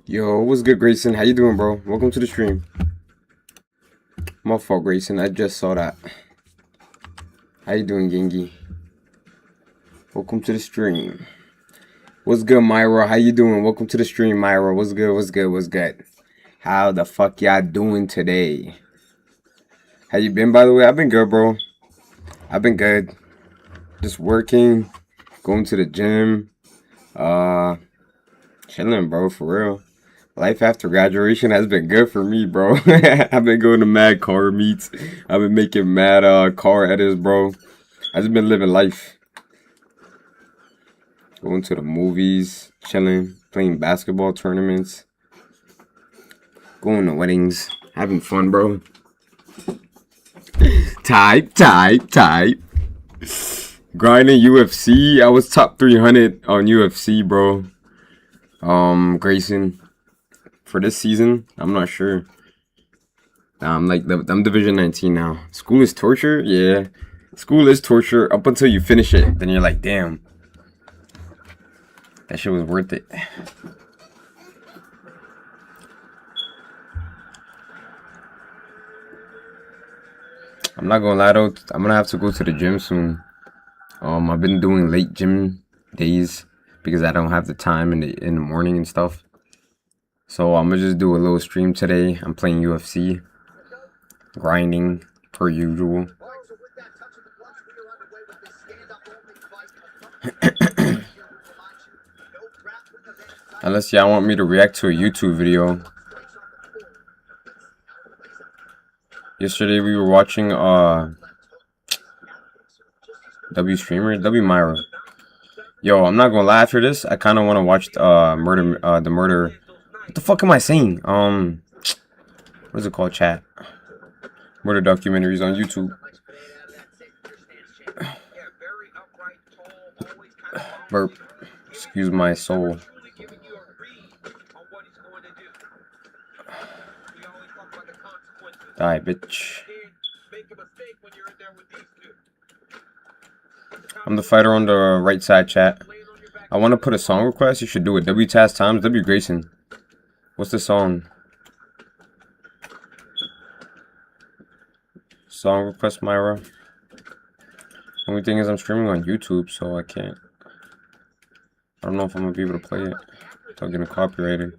Yo, what's good, Grayson? How you doing, bro? Welcome to the stream. My fault, Grayson. I just saw that. How you doing, Gengi? Welcome to the stream. What's good, Myra? How you doing? Welcome to the stream, Myra. What's good? What's good? What's good? How the fuck y'all doing today? How you been, by the way? I've been good, bro. I've been good. Just working, going to the gym, chilling, bro, for real. Life after graduation has been good for me, bro. I've been going to mad car meets. I've been making mad car edits, bro. I just been living life. Going to the movies, chilling, playing basketball tournaments, going to weddings, having fun, bro. Type. Grinding UFC. I was top 300 on UFC, bro. Grayson. For this season, I'm not sure. I'm Division 19 now. School is torture? Yeah. School is torture up until you finish it. Then you're like, damn. That shit was worth it. I'm not gonna lie though, I'm gonna have to go to the gym soon. I've been doing late gym days because I don't have the time in the morning and stuff. So I'm gonna just do a little stream today. I'm playing UFC, grinding per usual. Unless y'all want me to react to a YouTube video. Yesterday we were watching W streamer, W Myra. Yo, I'm not gonna lie, after this, I kinda wanna watch the murder. What the fuck am I saying? What is it called, chat? Murder documentaries on YouTube. Burp. Excuse my soul. Die, bitch. I'm the fighter on the right side, chat. I want to put a song request. You should do it. W Taz Times, W Grayson. What's the song? Song request, Myra. Only thing is I'm streaming on YouTube, so I can't. I don't know if I'm gonna be able to play it without getting copyrighted.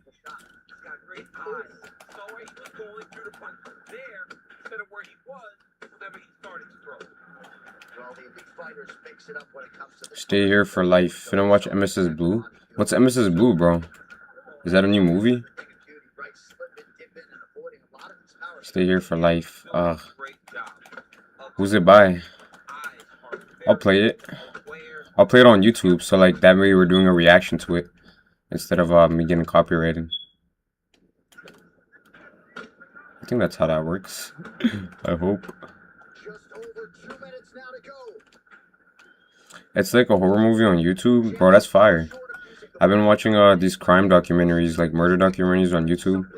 Stay here for life. Finna watch MS's Blue. What's MS's Blue, bro? Is that a new movie? Stay here for life. Who's it by? I'll play it. I'll play it on YouTube, so like that way we're doing a reaction to it instead of me getting copyrighted. I think that's how that works. I hope. It's like a horror movie on YouTube, bro. That's fire. I've been watching these crime documentaries, like murder documentaries on YouTube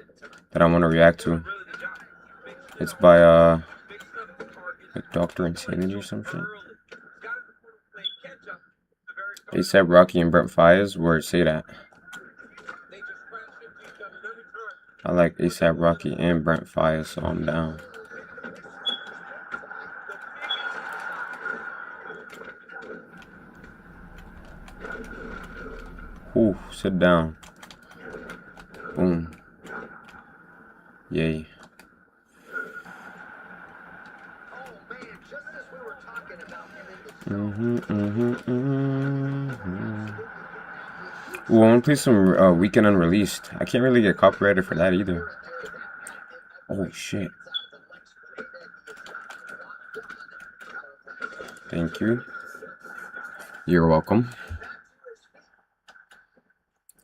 that I want to react to. It's by like Dr. Insanity or some shit. ASAP Rocky and Brent Faiyaz, where it say that. I like ASAP Rocky and Brent Faiyaz, so I'm down. Ooh, sit down. Boom. Yay. Ooh, I want to play some Weekend Unreleased. I can't really get copyrighted for that either. Oh shit. Thank you. You're welcome.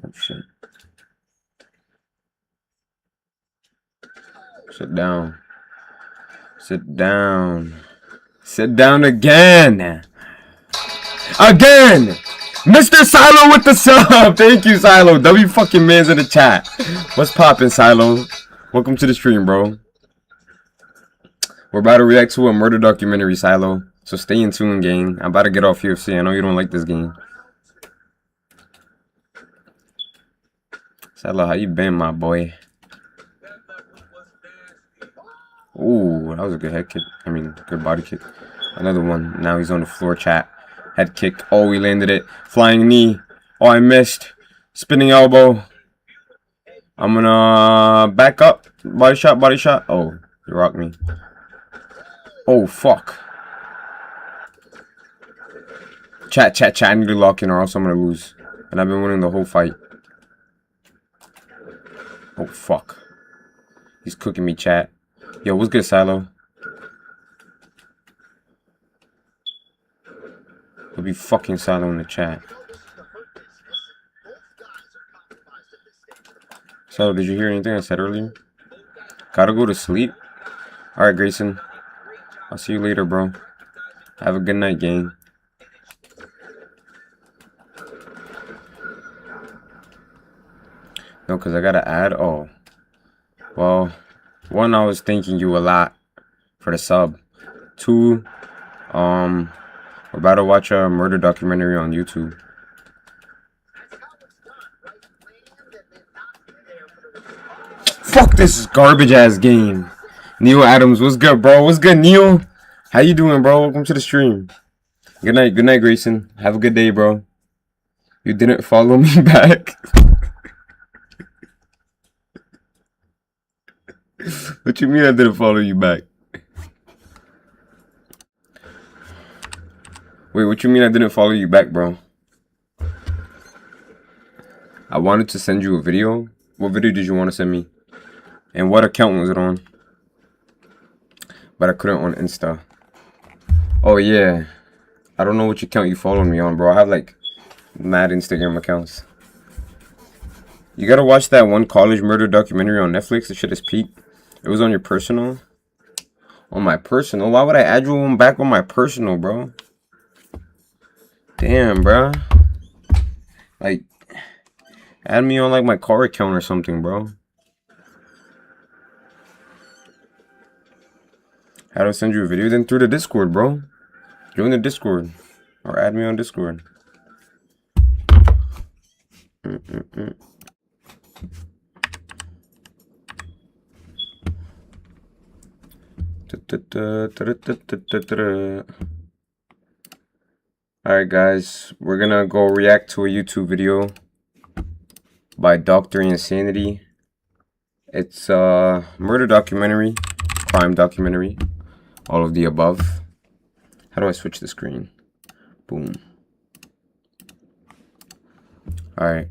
Oh shit. Sit down. Sit down. Sit down again. Again! Mr. Silo with the sub! Thank you, Silo. W fucking man's in the chat. What's poppin', Silo? Welcome to the stream, bro. We're about to react to a murder documentary, Silo. So stay in tune, gang. I'm about to get off UFC. I know you don't like this game. Salah, how you been, my boy? Ooh, that was a good head kick. I mean, good body kick. Another one. Now he's on the floor, chat. Head kick. Oh, we landed it. Flying knee. Oh, I missed. Spinning elbow. I'm gonna back up. Body shot, body shot. Oh, you rocked me. Oh, fuck. Chat. I need to lock in or else I'm gonna lose. And I've been winning the whole fight. Oh, fuck. He's cooking me, chat. Yo, what's good, Silo? He'll be fucking Silo in the chat. So, did you hear anything I said earlier? Gotta go to sleep? Alright, Grayson. I'll see you later, bro. Have a good night, gang. No, because I gotta add. Oh. Well, one, I was thanking you a lot for the sub. Two, we're about to watch a murder documentary on YouTube. Fuck this garbage ass game. Neil Adams, what's good, bro? What's good, Neil? How you doing, bro? Welcome to the stream. Good night, Grayson. Have a good day, bro. You didn't follow me back. What you mean I didn't follow you back? Wait, what you mean I didn't follow you back, bro? I wanted to send you a video. What video did you want to send me? And what account was it on? But I couldn't on Insta. Oh, yeah. I don't know which account you followed me on, bro. I have, like, mad Instagram accounts. You gotta watch that one college murder documentary on Netflix. The shit is peak. It was on your personal. On my personal? Why would I add you back on my personal, bro? Damn, bro. Like, add me on, like, my car account or something, bro. How do I send you a video? Then through the Discord, bro. Join the Discord. Or add me on Discord. Alright, guys. We're gonna go react to a YouTube video by Dr. Insanity. It's a murder documentary, crime documentary, all of the above. How do I switch the screen? Boom. Alright.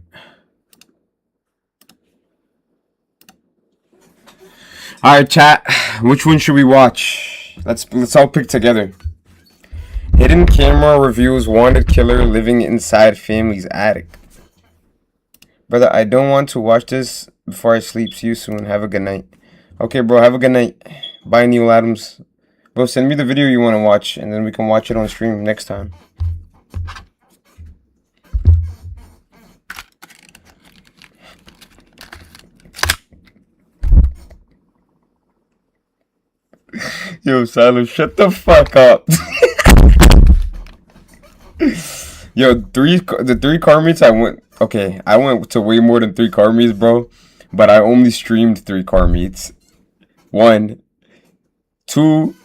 Alright, chat. Which one should we watch? Let's all pick together. Hidden camera reveals wanted killer living inside family's attic. Brother, I don't want to watch this before I sleep. See you soon. Have a good night. Okay, bro. Have a good night. Bye, Neil Adams. Bro, send me the video you want to watch, and then we can watch it on stream next time. Yo, Silo, shut the fuck up. Yo, the 3 car meets I went. Okay, I went to way more than 3 car meets, bro. But I only streamed 3 car meets. 1, 2.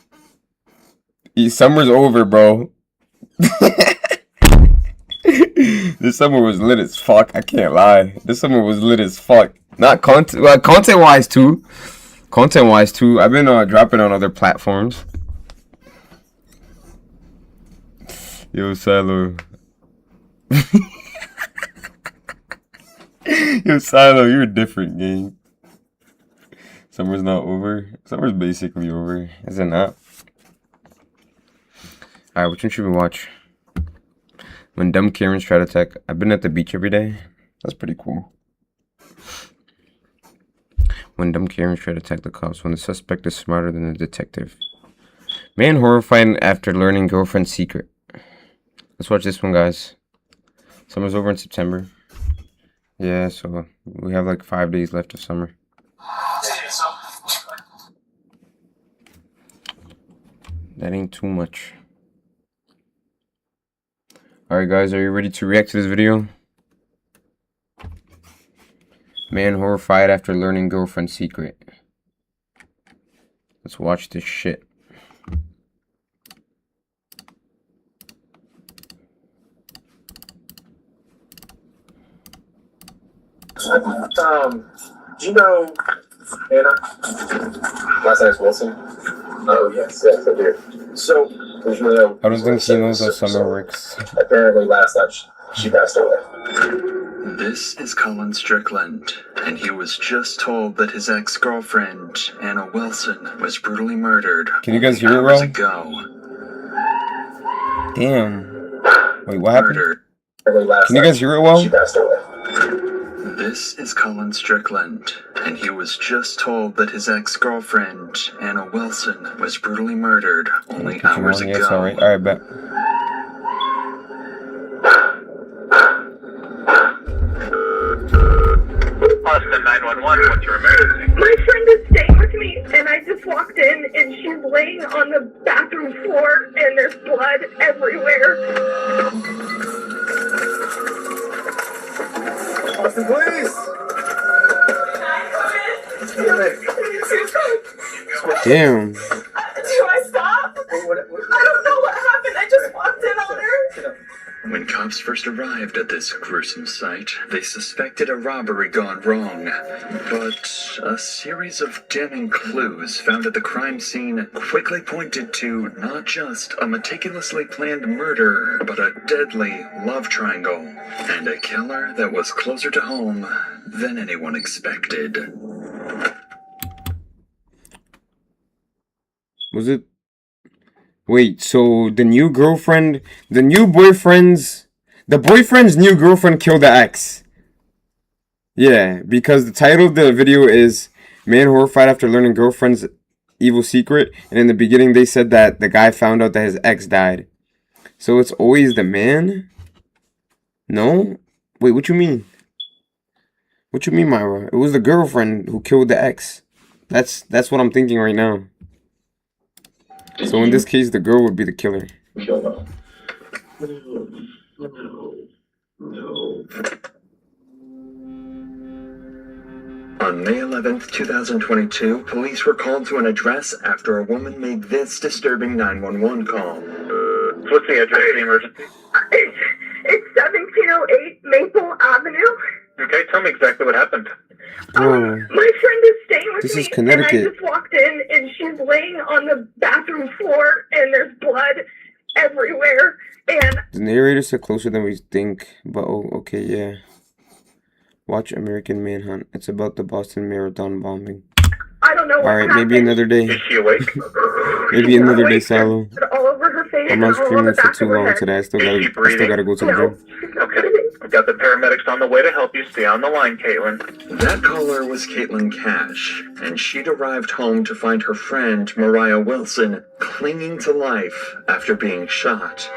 Summer's over, bro. This summer was lit as fuck. I can't lie. This summer was lit as fuck. Not content, well, content-wise too. Content-wise too. I've been dropping on other platforms. Yo, Silo. Yo, Silo, you're different, gang. Summer's not over. Summer's basically over, is it not? Alright, which one should we watch? When dumb Karens try to attack. I've been at the beach every day. That's pretty cool. When dumb Karens try to attack the cops. When the suspect is smarter than the detective. Man horrified after learning girlfriend's secret. Let's watch this one, guys. Summer's over in September. Yeah, so we have like 5 days left of summer. That ain't too much. Alright, guys, are you ready to react to this video? Man horrified after learning girlfriend's secret. Let's watch this shit. Do you know Anna? Last name is Wilson. Oh yes, I do. So there's no. I don't think she knows those summer works. Apparently, last night she passed away. This is Colin Strickland, and he was just told that his ex-girlfriend, Anna Wilson, was brutally murdered. Can you guys hear it hours well? ago. Damn. Wait, what happened? Murdered. Can you guys hear it well? She passed away. This is Colin Strickland, and he was just told that his ex-girlfriend, Anna Wilson, was brutally murdered only hours ago. Yes, alright. Alright, bet. Austin 911, what's your emergency? My friend is staying with me, and I just walked in, and she's laying on the bathroom floor, and there's blood everywhere. Austin, please. Damn. Do I stop? I don't know what happened. I just walked in on her. When cops first arrived at this gruesome site, they suspected a robbery gone wrong. But a series of damning clues found at the crime scene quickly pointed to not just a meticulously planned murder, but a deadly love triangle, and a killer that was closer to home than anyone expected. Was it? Wait, so the boyfriend's new girlfriend killed the ex. Yeah, because the title of the video is Man Horrified After Learning Girlfriend's Evil Secret. And in the beginning they said that the guy found out that his ex died. So it's always the man? No? Wait, what you mean? What you mean, Myra? It was the girlfriend who killed the ex. That's what I'm thinking right now. So in this case, the girl would be the killer. No. On May 11th, 2022, police were called to an address after a woman made this disturbing 911 call. What's the address of the emergency? It's 1708 Maple Avenue. Okay, tell me exactly what happened. Bro, My friend is staying with this me, is Connecticut. and I just walked in, and she's laying on the bathroom floor, and there's blood everywhere. And the narrator said closer than we think, but oh, okay, yeah. Watch American Manhunt. It's about the Boston Marathon bombing. I don't know what Alright, happened. maybe another day. Is she awake? Maybe another day, Salo. All over her face. I'm not and all streaming over the for back too of her long head. today. I still gotta go to the gym. Okay, I've got the paramedics on the way to help you. Stay on the line, Caitlin. That caller was Caitlin Cash, and she'd arrived home to find her friend, Mariah Wilson, clinging to life after being shot.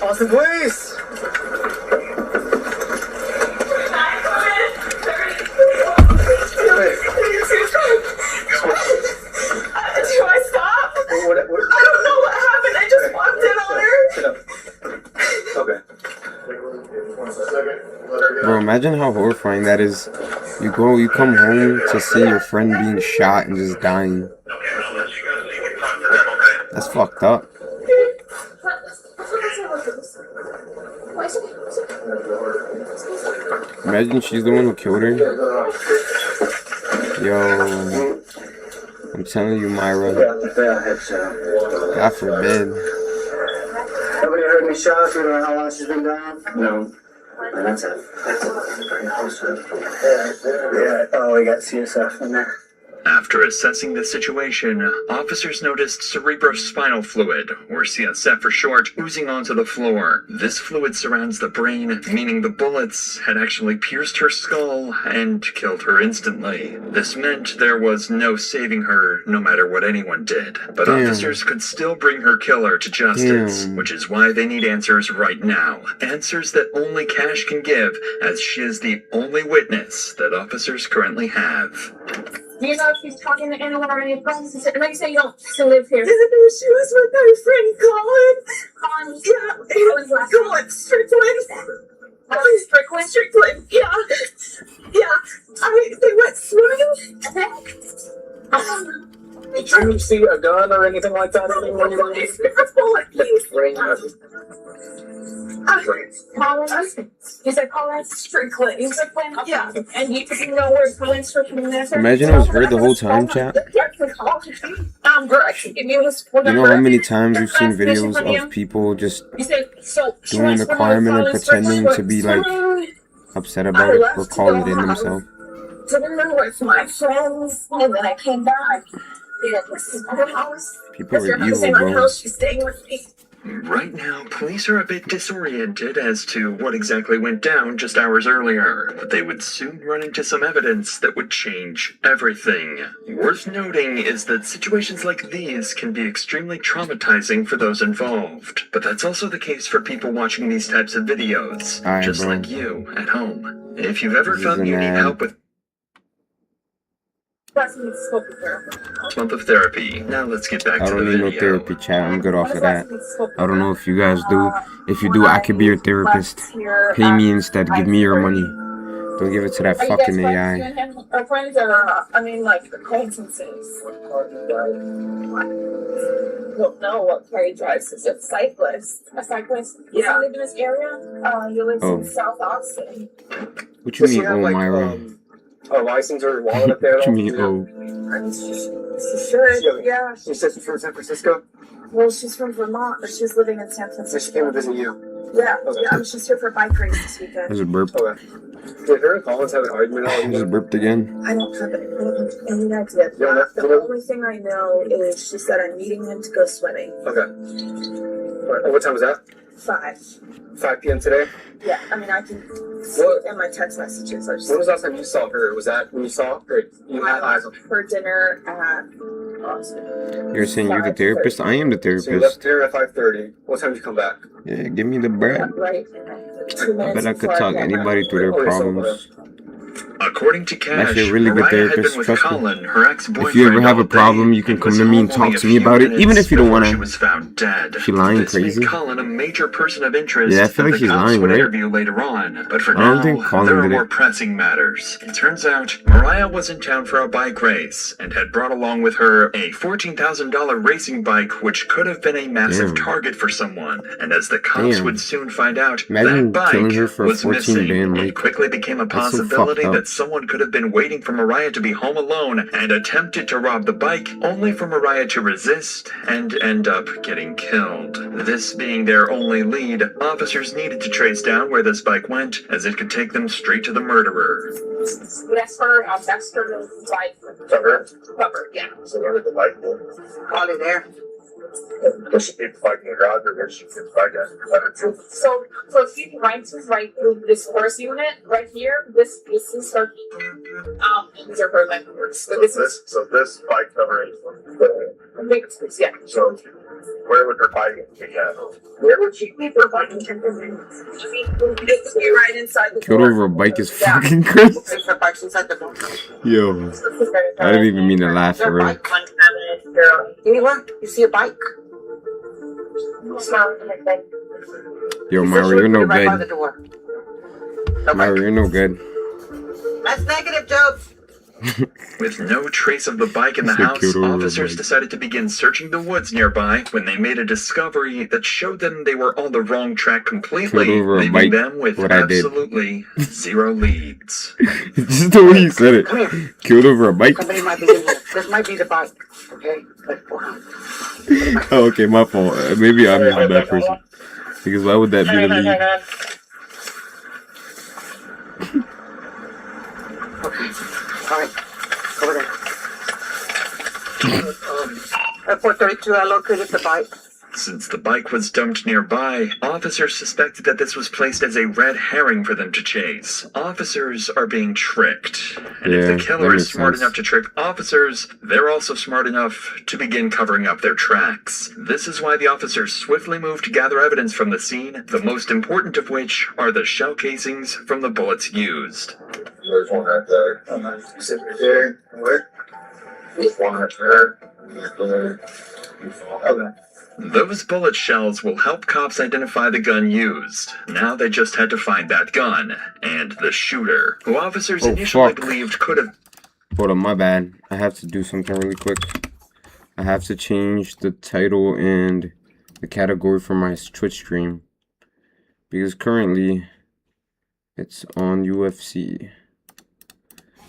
Austin, please. Do I stop? I don't know what happened. I just walked in on her. Okay. Bro, imagine how horrifying that is. You come home to see your friend being shot and just dying. That's fucked up. Imagine she's the one who killed her. Yo, I'm telling you, Myra. God forbid. Nobody heard me shout. You don't know how long she's been down? No. That's pretty close. Yeah. Oh, we got CSF in there. After assessing the situation, officers noticed cerebrospinal fluid, or CSF for short, oozing onto the floor. This fluid surrounds the brain, meaning the bullets had actually pierced her skull and killed her instantly. This meant there was no saving her, no matter what anyone did. But officers could still bring her killer to justice, which is why they need answers right now. Answers that only Cash can give, as she is the only witness that officers currently have. Do you know if she's talking to anyone or any friends? Like you say, you don't still live here. She was with her friend Colin. Colin, Yeah, Colin's last name. Colin Strickland. Colin Strickland. Strickland, yeah. They went swimming. Did you see a gun or anything like that? Colin? You said Colin Strickland. Strickland? Yeah. And you know where Colin Strickland is? Imagine it was her the whole time, chat. Girl, I can give you his phone You know number. how many times we've seen videos of people just You said, so doing the crime and then pretending to be like upset about it or calling it in themselves. Dinner with my friends, and then I came back. This is my house. People are This is evil, my bro. house. She's staying with me. Right now, police are a bit disoriented as to what exactly went down just hours earlier, but they would soon run into some evidence that would change everything. Worth noting is that situations like these can be extremely traumatizing for those involved, but that's also the case for people watching these types of videos, Alright, just bro. like you at home. If you've ever This is felt an you need ad. help with That's me spoken there. month of therapy, now let's get back I to the don't need no video. therapy, chat. I'm good off of that. I don't know if you guys do. If you do, I could be your therapist. Pay me instead. Give me your money. Don't give it to that Are you guys fucking friends? You AI. and him are friends or, like acquaintances? Don't know what car he drives. Is a cyclist? A cyclist? Does he live in this area? He lives Oh. in South Austin. What you Does she mean, have, oh, like, Myra? a license or wallet up there? What you mean, oh? She should, yeah. She says she's from San Francisco? Well, she's from Vermont, but she's living in San So she came Francisco. to visit you? Yeah, Okay. yeah. She's here for a bike race this weekend. There's a burp. Okay. Did her and Collins have an argument all I just burped again. I don't have any idea. Yeah, The only thing I know is she said I'm meeting him to go swimming. Okay. Alright, and what time was that? 5. 5 p.m. today? Yeah, I mean, I can see What? it in my text messages. I just When was the last time you saw her? Was that when you saw her? You had eyes on her? for dinner at. You're saying you're the therapist? I am the So you therapist. left dinner at 5:30. What time did you come back? Yeah, give me the bread. Right. 2 I minutes bet I could before talk came anybody back. through their Okay, so, problems. According to Cash, Actually, a really good Mariah had therapist, been with trust me. Colin, her ex-boyfriend, If you ever have a all day problem, you can and come was to me and home talk only a to me few about it, even minutes if you don't before wanna. She was found dead. She lying This crazy? made Colin a major person of interest Yeah, I feel that like the she's cops lying, would right? interview later on. But for I don't now, think Colin there are did more it. pressing matters. It turns out Mariah was in town for a bike race and had brought along with her a $14,000 racing bike, which could have been a massive Damn. target for someone. And as the cops Damn. would soon find out, Imagine that killing bike her for a was 14 missing. band It bike. quickly became a That's so possibility fucked up. that someone could have been waiting for Mariah to be home alone and attempted to rob the bike, only for Mariah to resist and end up getting killed. This being their only lead, officers needed to trace down where this bike went, as it could take them straight to the murderer. That's her house. That's her bike. Cover? Cover, yeah. So where did the bike go? Probably there. Does she keep the bike in the garage or does she keep the bike at? So if you right to right through this first unit right here, this is her. These are her landlords. So this is So this bike cover is a big space, yeah. so where would her bike be at? Where would she keep her bike? It's be right inside the Killed door. over a bike is Yeah. fucking crazy. There's her bike's inside the door. Yo, I didn't even mean to laugh for real. Anyone? You see a bike? Yo, Myra, you're no Right by the good. door. Myra, you're no good. That's negative, Joe. With no trace of the bike in the They house, killed over a officers bike. decided to begin searching the woods nearby when they made a discovery that showed them they were on the wrong track completely, Killed over a leaving bike, them with what I did. absolutely zero leads. Just the way you said it. Come here. Killed over a bike? Somebody might be in here. This might be the bike. Okay? Oh, okay, my fault. Maybe I'm just a bad person. Because why would that be the lead? Alright. Over there. At 432, I located the bike. Since the bike was dumped nearby, officers suspected that this was placed as a red herring for them to chase. Officers are being tricked. And if Yeah, the killer that is makes smart sense. enough to trick officers, they're also smart enough to begin covering up their tracks. This is why the officers swiftly moved to gather evidence from the scene, the most important of which are the shell casings from the bullets used. There's one right there. Sit right there. Where? Okay. Those bullet shells will help cops identify the gun used. Now they just had to find that gun and the shooter, who officers initially believed could have... Hold on, my bad. I have to do something really quick. I have to change the title and the category for my Twitch stream, because currently it's on UFC.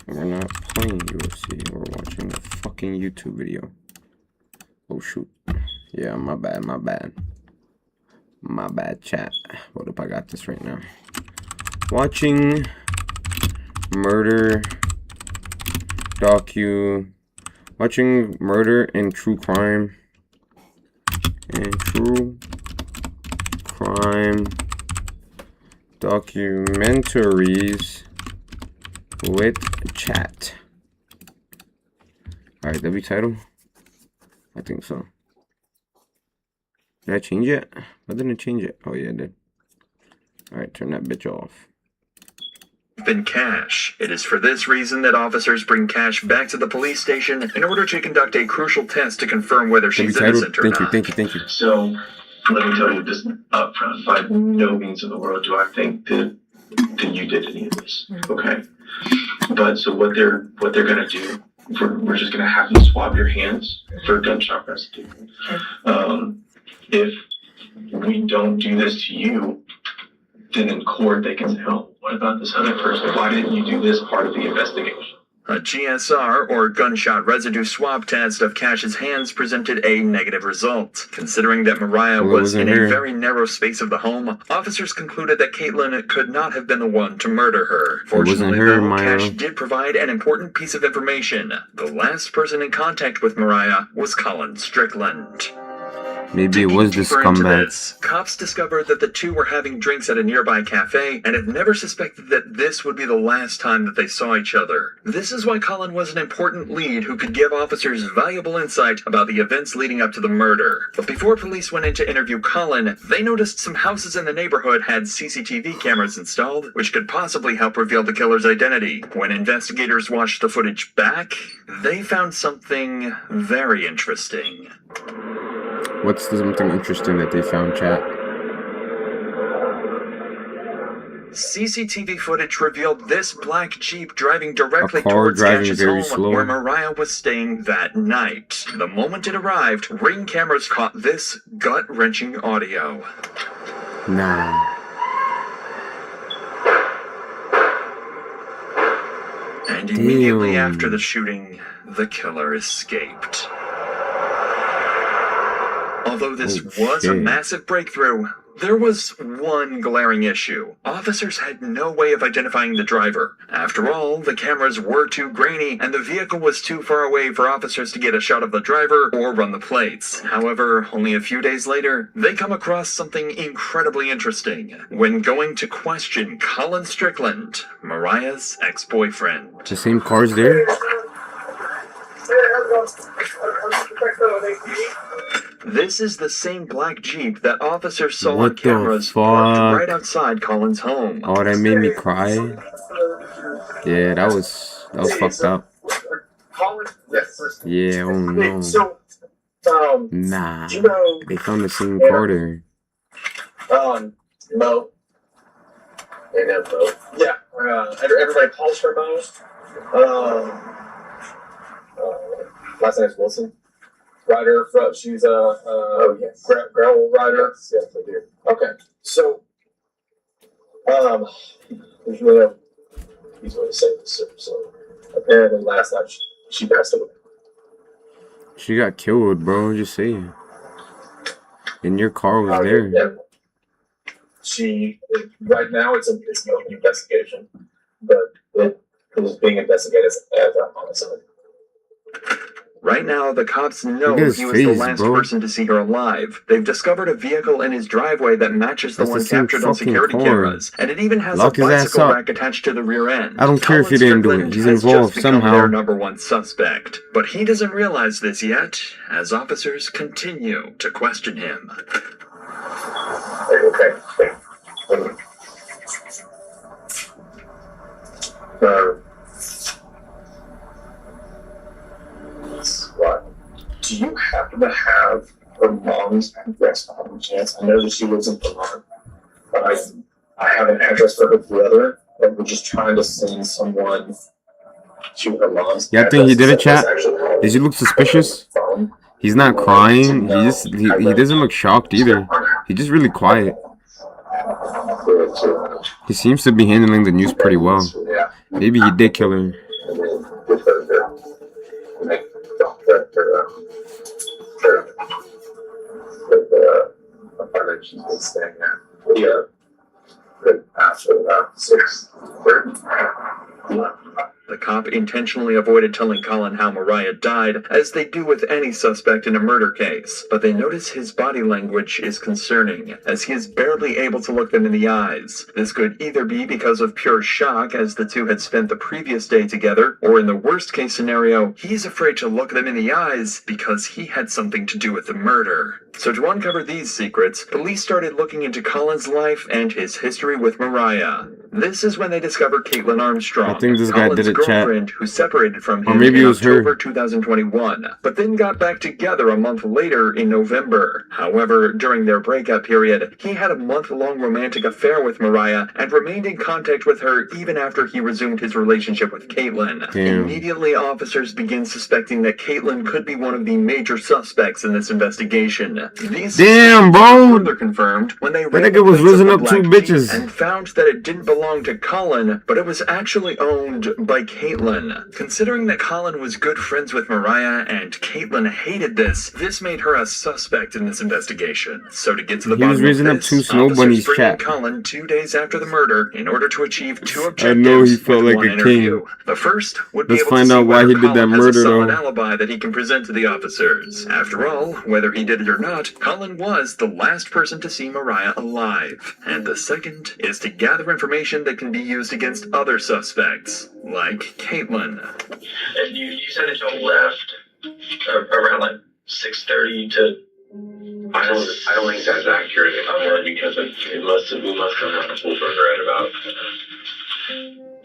And we're not playing UFC, we're watching a fucking YouTube video. Oh shoot. Yeah, my bad, my bad. My bad, chat. What if I got this right now? Watching murder watching murder and true crime documentaries with chat. Alright, that'll be title. I think so. Did I change it? I didn't change it. Oh yeah, I did. Alright, turn that bitch off. Been cash. It is for this reason that officers bring Cash back to the police station in order to conduct a crucial test to confirm whether she's innocent or not. Thank you. So, let me tell you this up front. By no means in the world do I think that you did any of this. Okay? But so what they're gonna do, we're just gonna have them swab your hands for gunshot residue. If we don't do this to you, then in court they can say, oh, what about this other person? Why didn't you do this part of the investigation? A GSR, or gunshot residue swab test of Cash's hands, presented a negative result. Considering that Mariah was in a very narrow space of the home, officers concluded that Caitlin could not have been the one to murder her. Fortunately, though, Cash did provide an important piece of information. The last person in contact with Mariah was Colin Strickland. Maybe it was this scumbag. Cops discovered that the two were having drinks at a nearby cafe and had never suspected that this would be the last time that they saw each other. This is why Colin was an important lead who could give officers valuable insight about the events leading up to the murder. But before police went in to interview Colin, they noticed some houses in the neighborhood had CCTV cameras installed, which could possibly help reveal the killer's identity. When investigators watched the footage back, they found something very interesting. What's something interesting that they found, chat? CCTV footage revealed this black Jeep driving directly towards Cash's home where Mariah was staying that night. The moment it arrived, Ring cameras caught this gut-wrenching audio. Nah. And immediately after the shooting, the killer escaped. Although this was a massive breakthrough, there was one glaring issue. Officers had no way of identifying the driver. After all, the cameras were too grainy, and the vehicle was too far away for officers to get a shot of the driver or run the plates. However, only a few days later, they come across something incredibly interesting when going to question Colin Strickland, Mariah's ex-boyfriend. The same car's there? This is the same black Jeep that officers saw on cameras parked right outside Colin's home. Oh, that made me cry. Yeah, that was fucked up. Yeah, oh no. Nah, they found the same car there. Mo. They know Mo. Yeah, everybody calls her Mo. Last name's Wilson. Rider, she's a gravel rider. Yes, I do. Okay, so there's really no easy way to say this. So apparently, last night she passed away. She got killed, bro. Just saying. And your car was there. Yeah. Right now it's an investigation, but it is being investigated as a homicide. Right now, the cops know he was the last person to see her alive. They've discovered a vehicle in his driveway that matches the one captured on security cameras, and it even has a bicycle rack attached to the rear end. I don't care if he didn't do it. He's involved somehow. Their number one suspect, but he doesn't realize this yet, as officers continue to question him. Okay. mom's address by any chance? I know that she lives in Vermont, but I have an address for her brother, and we're just trying to send someone to her mom's. Yeah, I think he did it, chat. Actually, Does he look suspicious? He's not crying. He doesn't look shocked either. He's just really quiet. He seems to be handling the news pretty well. Maybe he did kill her. The cop intentionally avoided telling Colin how Mariah died, as they do with any suspect in a murder case, but they notice his body language is concerning, as he is barely able to look them in the eyes. This could either be because of pure shock, as the two had spent the previous day together, or in the worst case scenario, he's afraid to look them in the eyes because he had something to do with the murder. So to uncover these secrets, police started looking into Colin's life and his history with Mariah. This is when they discovered Caitlin Armstrong, I think this guy did it, girlfriend, chat. who separated from him Or maybe in it was October her. 2021, but then got back together a month later in November. However, during their breakup period, he had a month-long romantic affair with Mariah and remained in contact with her even after he resumed his relationship with Caitlin. Damn. Immediately, officers began suspecting that Caitlin could be one of the major suspects in this investigation. These Damn, bro. were further confirmed when they That ran nigga the was plates of raising the up two black bitches. Jeep and found that it didn't belong to Colin, but it was actually owned by Caitlin. Considering that Colin was good friends with Mariah and Caitlin hated this made her a suspect in this investigation. So to get to the He bottom was raising of up two this, snow officers bunnies, bring in chat. Colin 2 days after the murder in order to achieve two I objectives know he felt with like one a interview. king. The first would be Let's able to find see out why whether he did that Colin has murder, a solid though. alibi that he can present to the officers. After all, whether he did it or not, Colin was the last person to see Mariah alive. And the second is to gather information that can be used against other suspects, like Caitlin. And you said that y'all left around like 6:30 to. I don't think that's accurate because we must have had a pulled over at about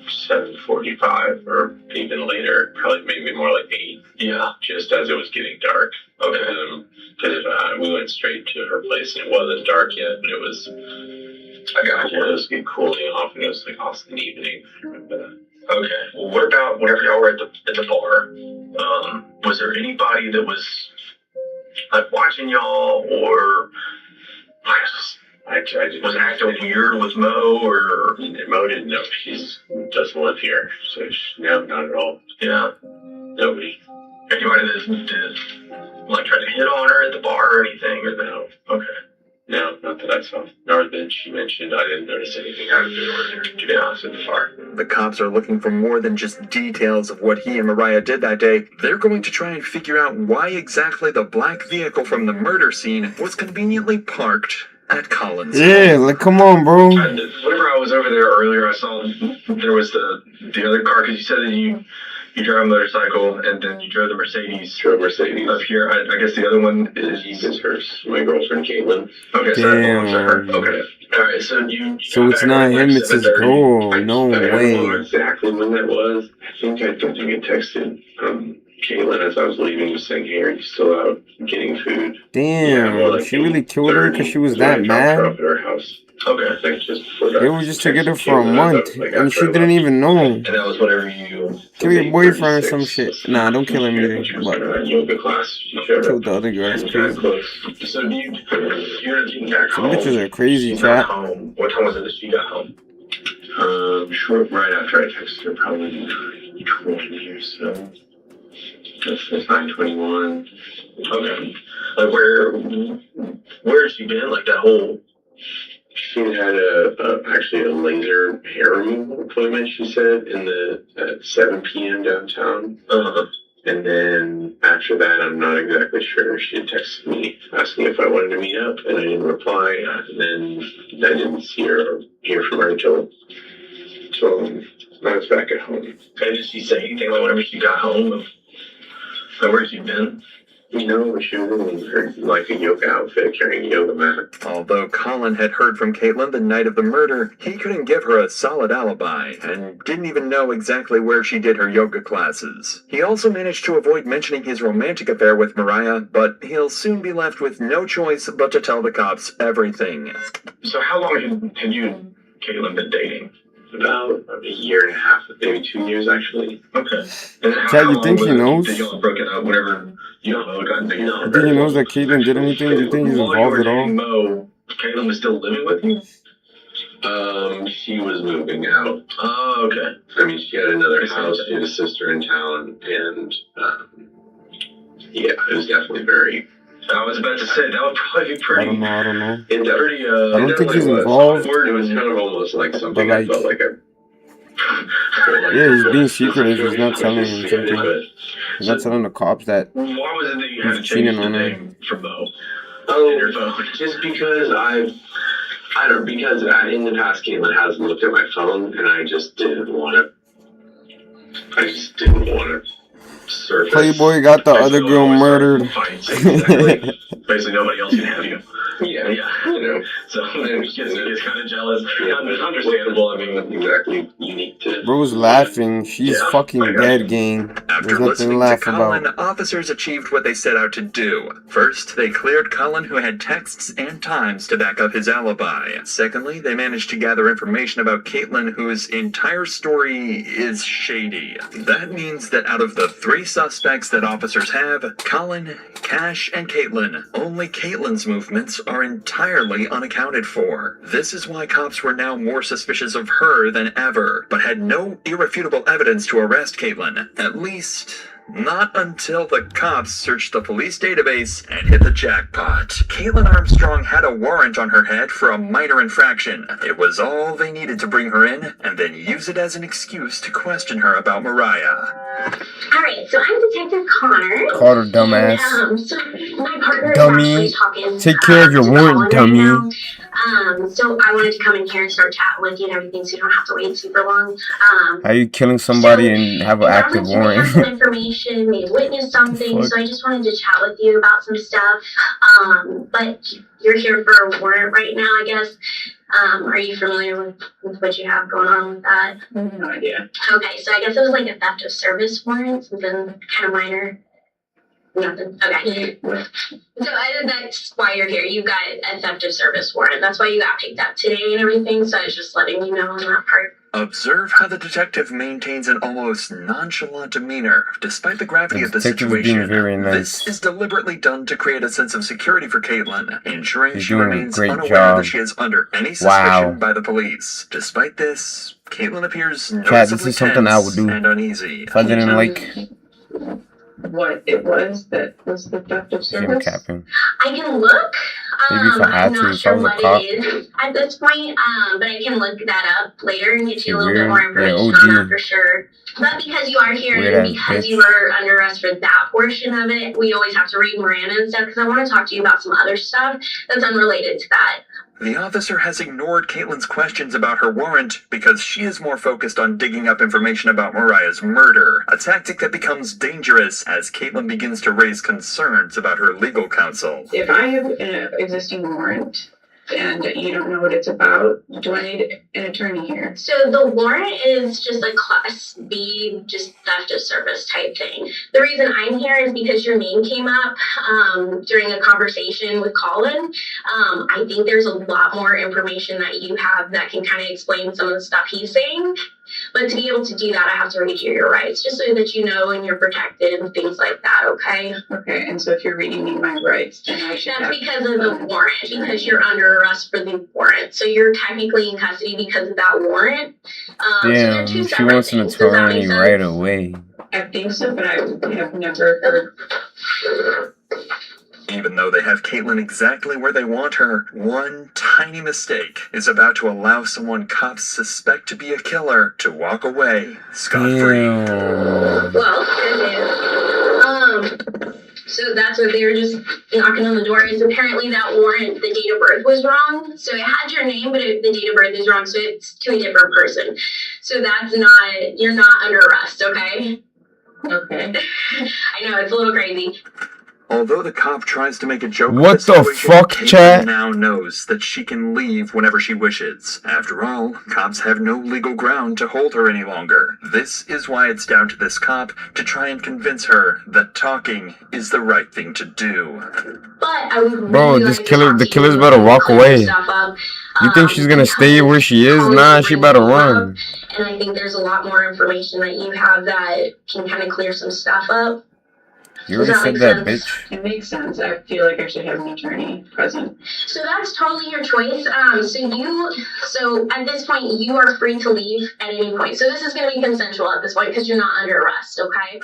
7:45 or even later, probably maybe more like 8. Yeah, just as it was getting dark. Okay. Because we went straight to her place and it wasn't dark yet, but it was. I got you. It was getting cooling off and it was like also an evening. Remember that? Okay. Well, what about whenever y'all were at the bar? Was there anybody that was like watching y'all, or I was acting weird with Mo, or Mo didn't know she doesn't live here, so no, not at all. Yeah, nobody. Anybody that like tried to hit on her at the bar or anything, or no? Okay. No, not that I saw. Nor that she mentioned. I didn't notice anything out of the ordinary, to be honest, in the bar. The cops are looking for more than just details of what he and Mariah did that day. They're going to try and figure out why exactly the black vehicle from the murder scene was conveniently parked at Colin's Yeah, home. like, come on, bro. Whenever I was over there earlier, I saw there was the other car, because you said that you drive a motorcycle and then you drove the Mercedes. Drove Mercedes up here. I guess the other one is hers. My girlfriend Caitlin. Okay, so that belongs to her. Okay. All right, so you. So it's not him, it's his girl. No I don't know way. exactly when that was. I think I texted Caitlin as I was leaving, just saying, "Hey, are you still out getting food?" Damn, she really killed her because she was that mad? At her house. Okay, I think just before that. They were just together for a month, and she didn't even know. And that was whatever you. Kill your boyfriend or some shit. Nah, don't kill him either. She was But in yoga class. She showed killed up. the other guy. It's crazy. So you're getting back Some home. bitches are crazy, She got chat. home. What time was it that she got home? Short right after I texted her, probably 9:20 or so. That's 9:21. Okay. Like where has she been? Like that whole. She had actually a laser hair removal appointment. She said at 7 p.m. downtown. And then after that, I'm not exactly sure. She had texted me asking if I wanted to meet up, and I didn't reply. And then I didn't see her or hear from her until I was back at home. And did she say anything like whenever she got home? Like where she been? You know, she was in her, like a yoga outfit carrying a yoga mat. Although Colin had heard from Caitlin the night of the murder, he couldn't give her a solid alibi and didn't even know exactly where she did her yoga classes. He also managed to avoid mentioning his romantic affair with Mariah, but he'll soon be left with no choice but to tell the cops everything. So how long had you and Caitlin been dating? About a year and a half, maybe 2 years actually. Okay. And Chad, you think he knows? That y'all broken up whenever you don't know, God, you know. You think he knows that Caitlyn did anything? Do you think he's involved at all? Mo, Caitlin was still living with you? She was moving out. Oh, okay. I mean, she had another house. She had a sister in town, and yeah, it was definitely very. I was about to say that would probably be pretty. I don't know. Pretty. I don't think he's involved. It was kind of almost like something I felt like a. Yeah, he's being secretive. He's not telling him something. He's not telling the cops that Why was it that you had to he's change cheating the on her. name from Mo? Oh, just because because in the past Caitlin has looked at my phone and I just didn't want to surface. Playboy got the other girl murdered. Exactly. Basically, nobody else can have you. Yeah, you know. So he gets kind of jealous. Yeah, understandable. I mean, nothing exactly unique to. Bro's laughing. She's fucking dead, gang. After There's nothing to listening to laugh Colin, about. officers achieved what they set out to do. First, they cleared Colin, who had texts and times to back up his alibi. Secondly, they managed to gather information about Caitlin, whose entire story is shady. That means that out of the 3 suspects that officers have, Colin, Cash, and Caitlin, only Caitlin's movements are entirely unaccounted for. This is why cops were now more suspicious of her than ever, but had no irrefutable evidence to arrest Caitlin. At least, not until the cops searched the police database and hit the jackpot. Caitlin Armstrong had a warrant on her head for a minor infraction. It was all they needed to bring her in, and then use it as an excuse to question her about Mariah. Alright, so I'm Detective Connor. Called her dumbass. And, so my partner Dummy. is actually talking. Take care of your to warrant, Colin dummy. right now. So I wanted to come in here and start chatting with you and everything, so you don't have to wait super long. How you killing somebody and have an active You may have some warrant? information, may have witnessed something, so I just wanted to chat with you about some stuff. But you're here for a warrant right now, I guess. Are you familiar with what you have going on with that? No idea. Okay, so I guess it was like a theft of service warrant, something kind of minor. Nothing. Okay. So that's why you're here. You got a theft of service warrant. That's why you got picked up today and everything. So I was just letting you know on that part. Observe how the detective maintains an almost nonchalant demeanor, despite the gravity of the detective's being situation. very nice. This is deliberately done to create a sense of security for Caitlin, ensuring He's she doing a remains great unaware job. that she is under any suspicion Wow. by the police. Despite this, Caitlin appears Chad, noticeably this is something I would do. and uneasy. If I didn't like What it was that was the theft of him service? capping. I can look. Maybe if I had I'm to, not if I sure was a what cop. it is at this point, but I can look that up later and get you a little Weird. bit more Yeah, information on OG. that for sure. But because you are here Weird and ass because bitch. you were under arrest for that portion of it, we always have to read Miranda and stuff because I want to talk to you about some other stuff that's unrelated to that. The officer has ignored Caitlin's questions about her warrant because she is more focused on digging up information about Mariah's murder, a tactic that becomes dangerous as Caitlin begins to raise concerns about her legal counsel. If I have an existing warrant and you don't know what it's about, do I need an attorney here? So the warrant is just a class B, just theft of service type thing. The reason I'm here is because your name came up during a conversation with Colin. I think there's a lot more information that you have that can kind of explain some of the stuff he's saying. But to be able to do that, I have to read you your rights, just so that you know and you're protected and things like that, okay? Okay, and so if you're reading me my rights, then I should That's have... because of the warrant, because you're under arrest for the warrant. So you're technically in custody because of that warrant. So they're Damn, two she separate wants an things. Does that make attorney sense? right away. I think so, but I have never heard... Even though they have Caitlin exactly where they want her, one tiny mistake is about to allow someone cops suspect to be a killer to walk away scot-free. Damn. Well, so that's what they were just knocking on the door. Is apparently that warrant, the date of birth was wrong. So it had your name, but the date of birth is wrong. So it's to a different person. So that's not, you're not under arrest, okay? Okay. I know, it's a little crazy. Although the cop tries to make a joke What of the the situation, fuck, Caitlin chat? now knows that she can leave whenever she wishes. After all, cops have no legal ground to hold her any longer. This is why it's down to this cop to try and convince her that talking is the right thing to do. But I would Bro, really this like killer, to the talk to killer's you better and walk clear away. stuff up, You think she's gonna stay where she is? because Nah, she my better name came up, run. and I think there's a lot more information that you have that can kind of clear some stuff up. You Does already that said make that, sense? bitch. It makes sense. I feel like I should have an attorney present. So that's totally your choice. So at this point, you are free to leave at any point. So this is going to be consensual at this point because you're not under arrest, okay?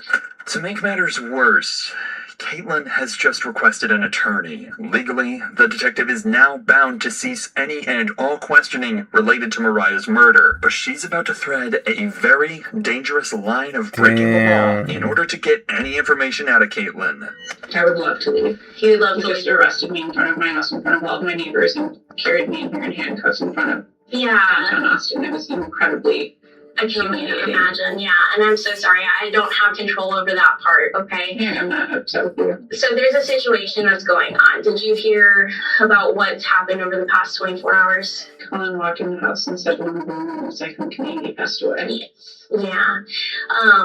To make matters worse, Caitlin has just requested an attorney. Legally, the detective is now bound to cease any and all questioning related to Mariah's murder, but she's about to thread a very dangerous line of breaking the law in order to get any information out of Caitlin. I would love to leave. He would love He to just leave. arrested me in front of my house, in front of all of my neighbors, and carried me in here in handcuffs in front of Yeah, downtown Austin. It was incredibly I can imagine. Yeah, and I'm so sorry. I don't have control over that part, okay? Yeah, I'm not upset with you. So there's a situation that's going on. Did you hear about what's happened over the past 24 hours? Colin walked in the house and said one of the second Canadian passed away. Yes. Yeah.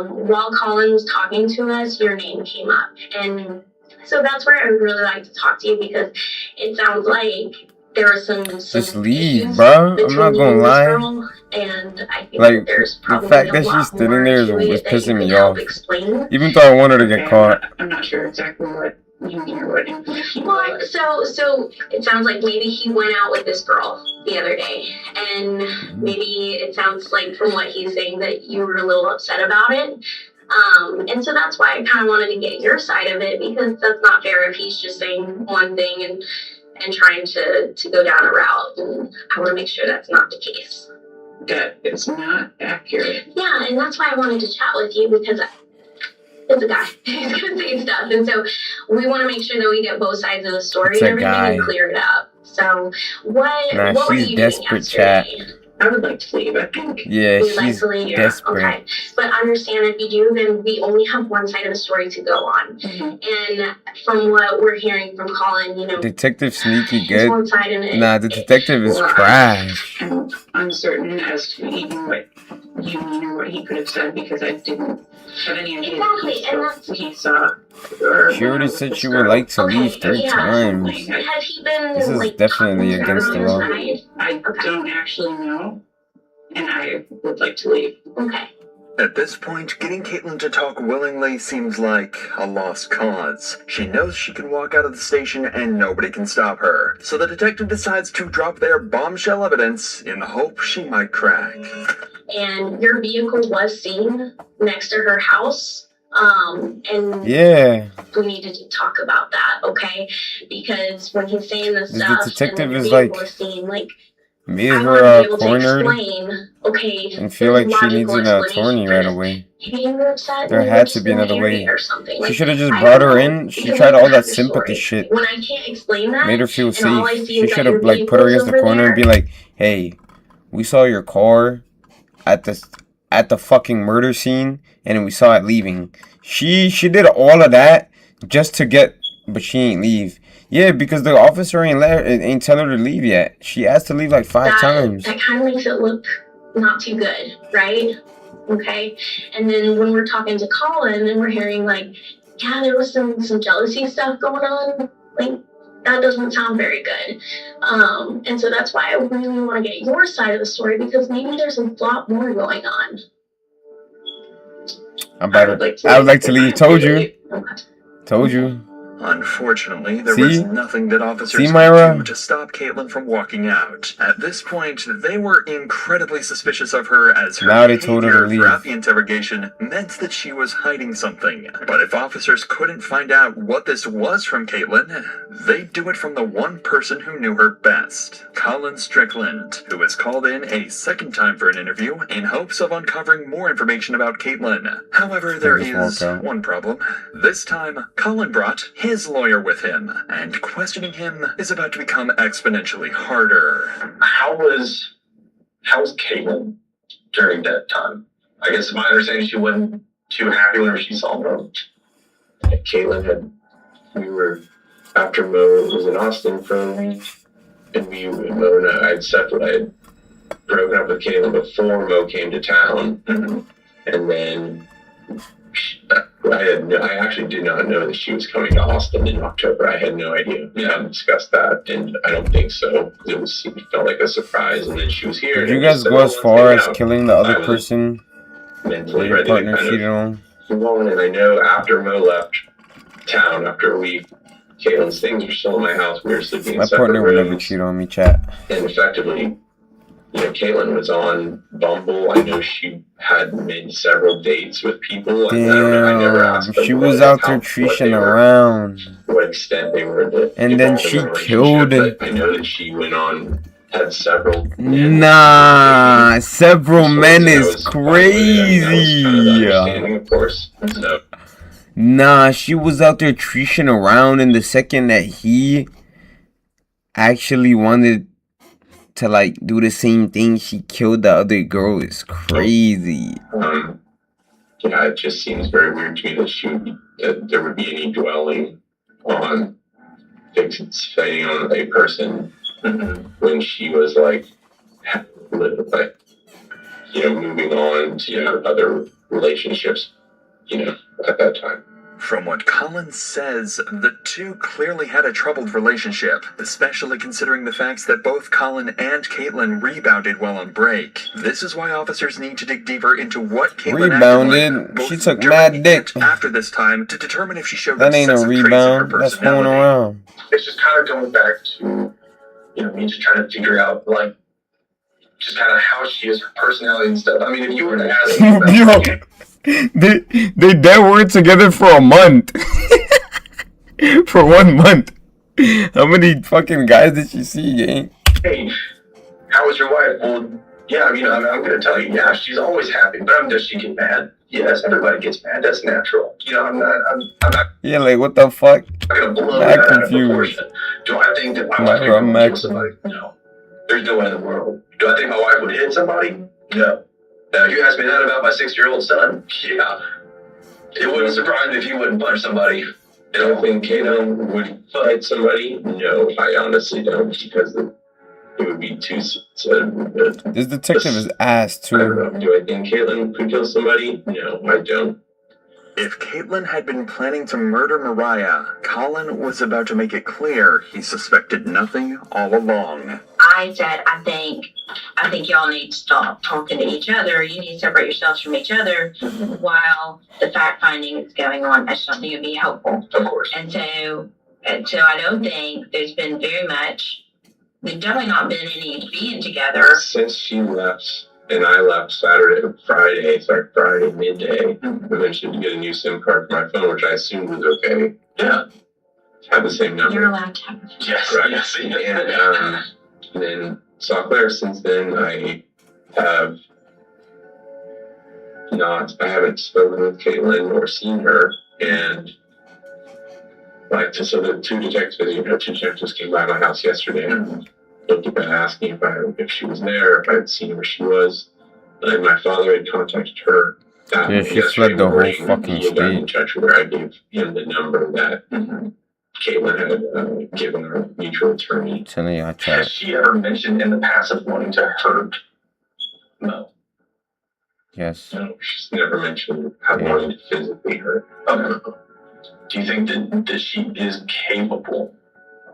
While Colin was talking to us, your name came up. And so that's where I would really like to talk to you because it sounds like there was some Just leave, issues bro. I'm between not you gonna and this lie. girl, and I think Like, that there's the probably fact a that lot she's sitting more there to is it that you pissing can me help off. explain. Even though I wanted to Okay, get caught. I'm not sure exactly what you mean or what information you Well, like. so it sounds like maybe he went out with this girl the other day, and maybe it sounds like from what he's saying that you were a little upset about it. And so that's why I kind of wanted to get your side of it because that's not fair if he's just saying one thing and trying to go down a route, and I want to make sure that's not the case. That it's not accurate. Yeah, and that's why I wanted to chat with you because it's a guy. He's gonna say stuff, and so we want to make sure that we get both sides of the story It's and a everything guy. and clear it up. So what Nah, were she's you desperate, doing yesterday? I would like to leave, I think. Yeah, You'd like she's to leave? desperate. Okay, but understand if you do, then we only have one side of the story to go on. Mm-hmm. And from what we're hearing from Colin, Detective Sneaky there's good. one side in it. Nah, the detective is Well, trash. I'm uncertain as to even what you mean or what he could have said because I didn't have any idea Exactly, and that he saw. Or She already said she would like to leave 3 times. Has he been This is definitely talking against to the her law. side? I don't actually know, and I would like to leave. Okay. At this point, getting Caitlin to talk willingly seems like a lost cause. She knows she can walk out of the station and nobody can stop her. So the detective decides to drop their bombshell evidence in the hope she might crack. And your vehicle was seen next to her house. And Yeah. we needed to talk about that, okay? Because when he's saying this The stuff, detective and is the vehicle like- was seen, like, Made I her want to be able to cornered explain, okay, and feel there's like she needs logical an explanation attorney for right this. away. Maybe you were upset. There maybe had you're to be just another an way. area or something. She Like, should have just I brought don't her know, in. She because tried I all don't that have your sympathy story. shit. When I can't explain that, Made her feel and all I safe. see She is that should your have like put her vehicle's against the over corner and be there. like, "Hey, we saw your car at the fucking murder scene, and then we saw it leaving." She did all of that just to get, but she ain't leave. Yeah, because the officer ain't tell her to leave yet. She asked to leave like 5 times. That kind of makes it look not too good, right? Okay. And then when we're talking to Colin and we're hearing like, yeah, there was some jealousy stuff going on, like that doesn't sound very good. And so that's why I really want to get your side of the story because maybe there's a lot more going on. I would like to leave. Told you. Told you. Unfortunately, there See? was nothing that officers See, could Myra? do to stop Caitlin from walking out. At this point, they were incredibly suspicious of her as her Now they told her to behavior leave. throughout the interrogation meant that she was hiding something. But if officers couldn't find out what this was from Caitlin, they'd do it from the one person who knew her best, Colin Strickland, who was called in a second time for an interview in hopes of uncovering more information about Caitlin. However, there Just is walk out. one problem. This time, Colin brought his lawyer with him, and questioning him is about to become exponentially harder. How's Caitlin during that time? I guess my understanding she wasn't too happy whenever she saw him. Caitlin had we were, after Mo was in Austin for a week, and Mo and I had separated. Broken up with Caitlin before Mo came to town, and then I actually did not know that she was coming to Austin in October. I had no idea. We hadn't discussed that, and I don't think so. It felt like a surprise, and then she was here. Did you guys go as far as killing the other person mentally your ready partner to kind cheated on? of move on. And I know after Mo left town after a week, Caitlin's things were still in my house. We were sleeping in My separate partner would never rooms, cheat on me, chat. and effectively, Caitlin was on Bumble. I know she had made several dates with people. Damn, I don't know. I never asked them she was out there treeshing around. what extent they were. And then she killed it. I know that she went on, had several. Nah, several men is crazy. Of course. So. Nah, she was out there treeshing around, and the second that he actually wanted to like do the same thing, she killed the other girl. Is crazy. Yeah, it just seems very weird to me that there would be any dwelling on fixating on a person when she was like moving on to other relationships, at that time. From what Colin says, the two clearly had a troubled relationship, especially considering the facts that both Colin and Caitlin rebounded while on break. This is why officers need to dig deeper into what Caitlin rebounded. Like, she took mad dick after this time to determine if she showed that ain't a rebound. That's fooling around. It's just kind of going back to me just trying to figure out just kind of how she is, her personality and stuff. I mean, if you were to ask me about they dead were together for a month. For 1 month. How many fucking guys did she see, gang? Hey, how was your wife? Well, yeah, I'm going to tell you, yeah, she's always happy, but does she get mad? Yes, everybody gets mad. That's natural. I'm not. Yeah, like what the fuck? I'm gonna blow that that out of confused. proportion. Do I think that my wife would kill somebody? No. There's no way in the world. Do I think my wife would hit somebody? No. Now, if you ask me that about my 6-year-old son, yeah. It wouldn't surprise me if he wouldn't punch somebody. I don't think Kato would fight somebody. No, I honestly don't, because it would be too. This detective is ass too. I don't know. Do I think Caitlin could kill somebody? No, I don't. If Caitlin had been planning to murder Mariah, Colin was about to make it clear he suspected nothing all along. I said, I think y'all need to stop talking to each other. You need to separate yourselves from each other while the fact finding is going on. I just don't think it'd be helpful. Of course. And so I don't think there's been very much. There's definitely not been any being together. Since she left, and I left Friday midday, eventually to get a new SIM card for my phone, which I assumed was okay. Yeah. Had the same number. You're allowed to have it. Yes, right. Yes. And then saw Claire since then. I haven't spoken with Caitlin or seen her, and so the two detectives came by my house yesterday and looked at that, asking if she was there, if I had seen where she was. And my father had contacted her. Yeah, she fled the whole fucking state. In state. touch with her. I gave him the number that Caitlin had given our mutual attorney. Telling y'all, chat. Has she ever mentioned in the past of wanting to hurt Mo? Yes. No, she's never mentioned wanting to physically hurt. Okay. Do you think that she is capable?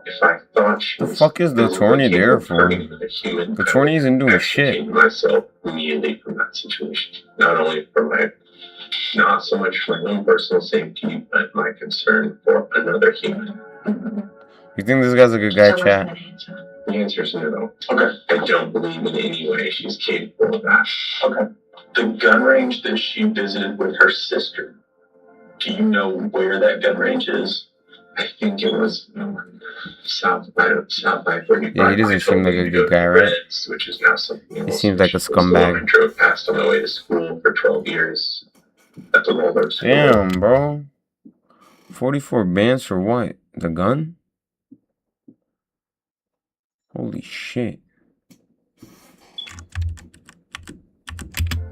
If I thought she The fuck is the attorney there for? The attorney isn't doing shit. I myself immediately from that situation. Not only for not so much for my own personal safety, but my concern for another human. You think this guy's a good guy, chat? The answer is no. Okay. I don't believe in any way she's capable of that. Okay. The gun range that she visited with her sister, do you know where that gun range is? I think it was south by 35. Yeah, he doesn't seem like a good guy, right? Which is now something else. He seems like a scumbag. I drove past on my way to school for 12 years at the Waldorf School. Damn, bro. 44 bands for what? The gun? Holy shit.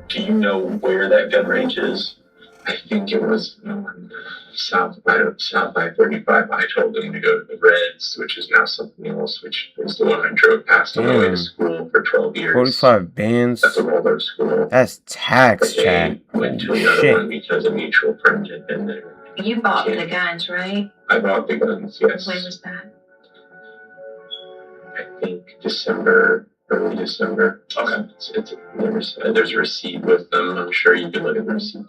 Do you know where that gun range is? I think it was south by 35. I told him to go to the Reds, which is now something else, which was the one I drove past on the way to school for 12 years. 45 bands. That's a Waldorf school. That's tax, But chat. they went to the other one because a mutual friend had been there. You bought the guns, right? I bought the guns, yes. When was that? I think early December. Okay. There's a receipt with them. I'm sure you can look at the receipt.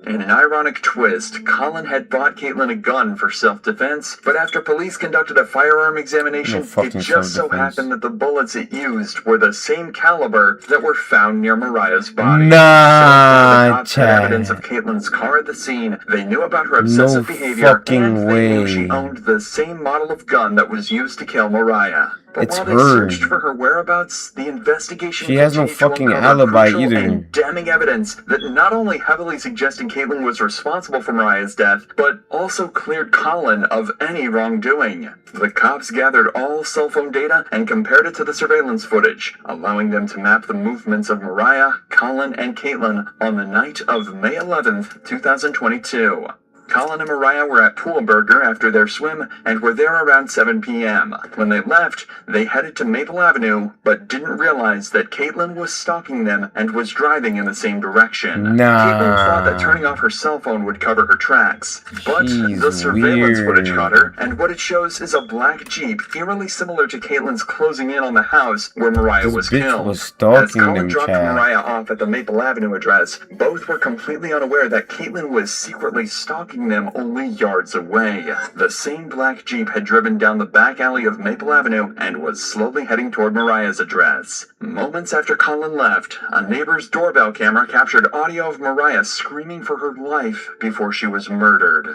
In an ironic twist, Colin had bought Caitlin a gun for self-defense, but after police conducted a firearm examination, it just so happened that the bullets it used were the same caliber that were found near Mariah's body. Nah, the cops had evidence of Caitlin's car at the scene. They knew about her obsessive behavior, and they knew she owned the same model of gun that was used to kill Mariah. But while they searched for her whereabouts, the investigation she has no fucking alibi either. And damning evidence that not only heavily suggested Caitlin was responsible for Mariah's death, but also cleared Colin of any wrongdoing. The cops gathered all cell phone data and compared it to the surveillance footage, allowing them to map the movements of Mariah, Colin, and Caitlin on the night of May 11th, 2022. Colin and Mariah were at Pool Burger after their swim and were there around 7 p.m. When they left, they headed to Maple Avenue, but didn't realize that Caitlin was stalking them and was driving in the same direction. Caitlin thought that turning off her cell phone would cover her tracks, but the surveillance footage caught her, and what it shows is a black Jeep eerily similar to Caitlin's closing in on the house where Mariah was killed. As Colin dropped Mariah off at the Maple Avenue address, both were completely unaware that Caitlin was secretly stalking them only yards away. The same black Jeep had driven down the back alley of Maple Avenue and was slowly heading toward Mariah's address. Moments after Colin left, a neighbor's doorbell camera captured audio of Mariah screaming for her life before she was murdered.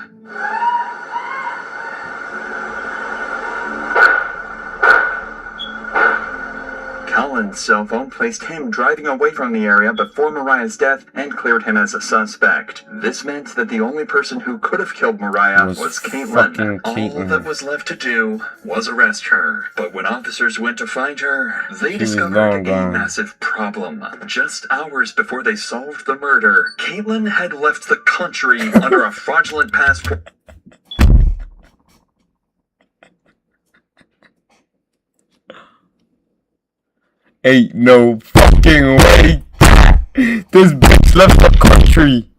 Colin's cell phone placed him driving away from the area before Mariah's death and cleared him as a suspect. This meant that the only person who could have killed Mariah was Caitlin. All that was left to do was arrest her. But when officers went to find her, they discovered a massive problem. Just hours before they solved the murder, Caitlin had left the country under a fraudulent passport. Ain't no fucking way this bitch left the country.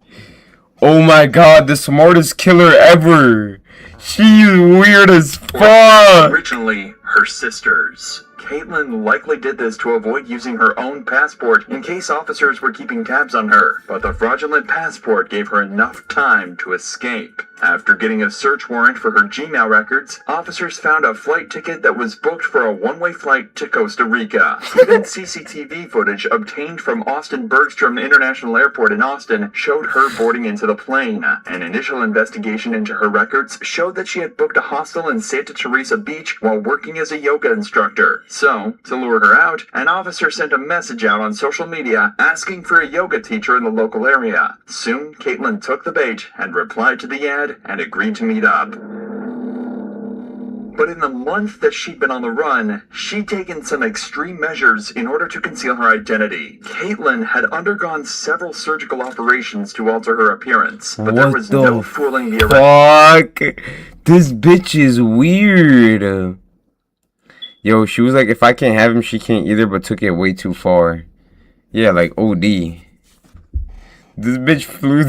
Oh my god, the smartest killer ever. She's weird as fuck. Originally, her sisters. Caitlin likely did this to avoid using her own passport in case officers were keeping tabs on her, but the fraudulent passport gave her enough time to escape. After getting a search warrant for her Gmail records, officers found a flight ticket that was booked for a one-way flight to Costa Rica. Even CCTV footage obtained from Austin Bergstrom International Airport in Austin showed her boarding into the plane. An initial investigation into her records showed that she had booked a hostel in Santa Teresa Beach while working as a yoga instructor. So, to lure her out, an officer sent a message out on social media asking for a yoga teacher in the local area. Soon, Caitlin took the bait and replied to the ad and agreed to meet up. But in the month that she'd been on the run, she'd taken some extreme measures in order to conceal her identity. Caitlin had undergone several surgical operations to alter her appearance, but there was no fooling the arrest. Fuck, this bitch is weird. Yo, she was like, if I can't have him, she can't either, but took it way too far. Yeah, like OD. This bitch flew.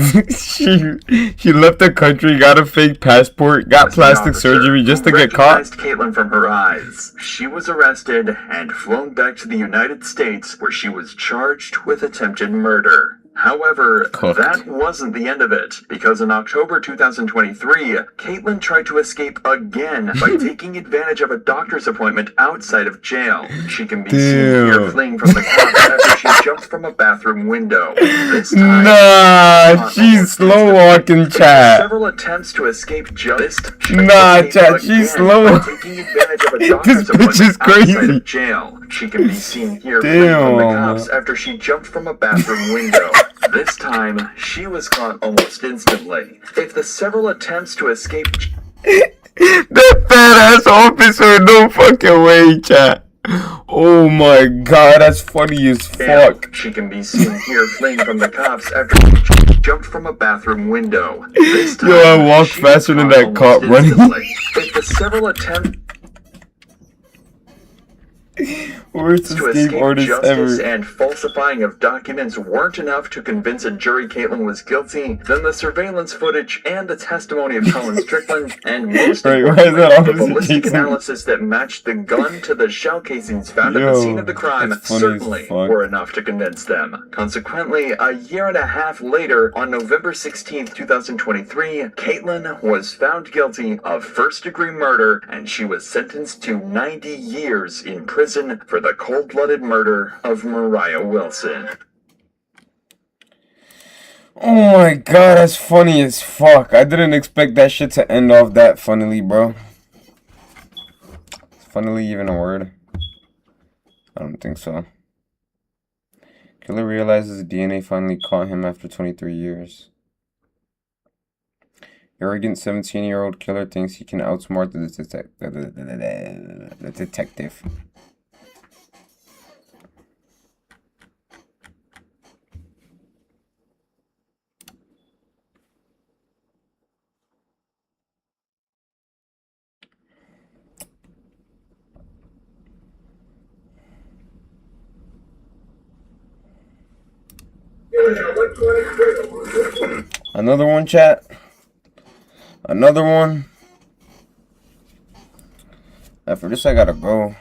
she left the country, got a fake passport, got plastic surgery just to get caught. Caitlin from her eyes. She was arrested and flown back to the United States, where she was charged with attempted murder. However, that wasn't the end of it, because in October 2023, Caitlin tried to escape again by taking advantage of a doctor's appointment outside of jail. She can be seen here fleeing from the cops after she jumped from a bathroom window. This time, she's slow walking, chat. Several attempts to escape jail. Chat, she's slow. Taking advantage of a This doctor's bitch is crazy. Of jail. She can be seen here fleeing from the cops after she jumped from a bathroom window. This time, she was caught almost instantly. If the several attempts to escape... That fat ass officer, no fucking way, chat. Oh my god, that's funny as fuck. She can be seen here fleeing from the cops after she jumped from a bathroom window. This time, Yo, I walked she faster than was that caught cop almost running. instantly. After several attempts Worst to escape escape artist justice ever. and falsifying of documents weren't enough to convince a jury Caitlin was guilty, then the surveillance footage and the testimony of Colin Strickland, and most Right, why is importantly, that the Officer ballistic Jason? analysis that matched the gun to the shell casings found at the Yo, scene of the crime that's funny as certainly fuck. were enough to convince them. Consequently, a year and a half later, on November 16th, 2023, Caitlin was found guilty of first-degree murder, and she was sentenced to 90 years in prison for the cold-blooded murder of Mariah Wilson. Oh my god, that's funny as fuck. I didn't expect that shit to end off that funnily, bro. Is funnily even a word? I don't think so. Killer realizes DNA finally caught him after 23 years. Arrogant 17-year-old killer thinks he can outsmart the detective. Another one, chat. Another one. After this, I gotta go.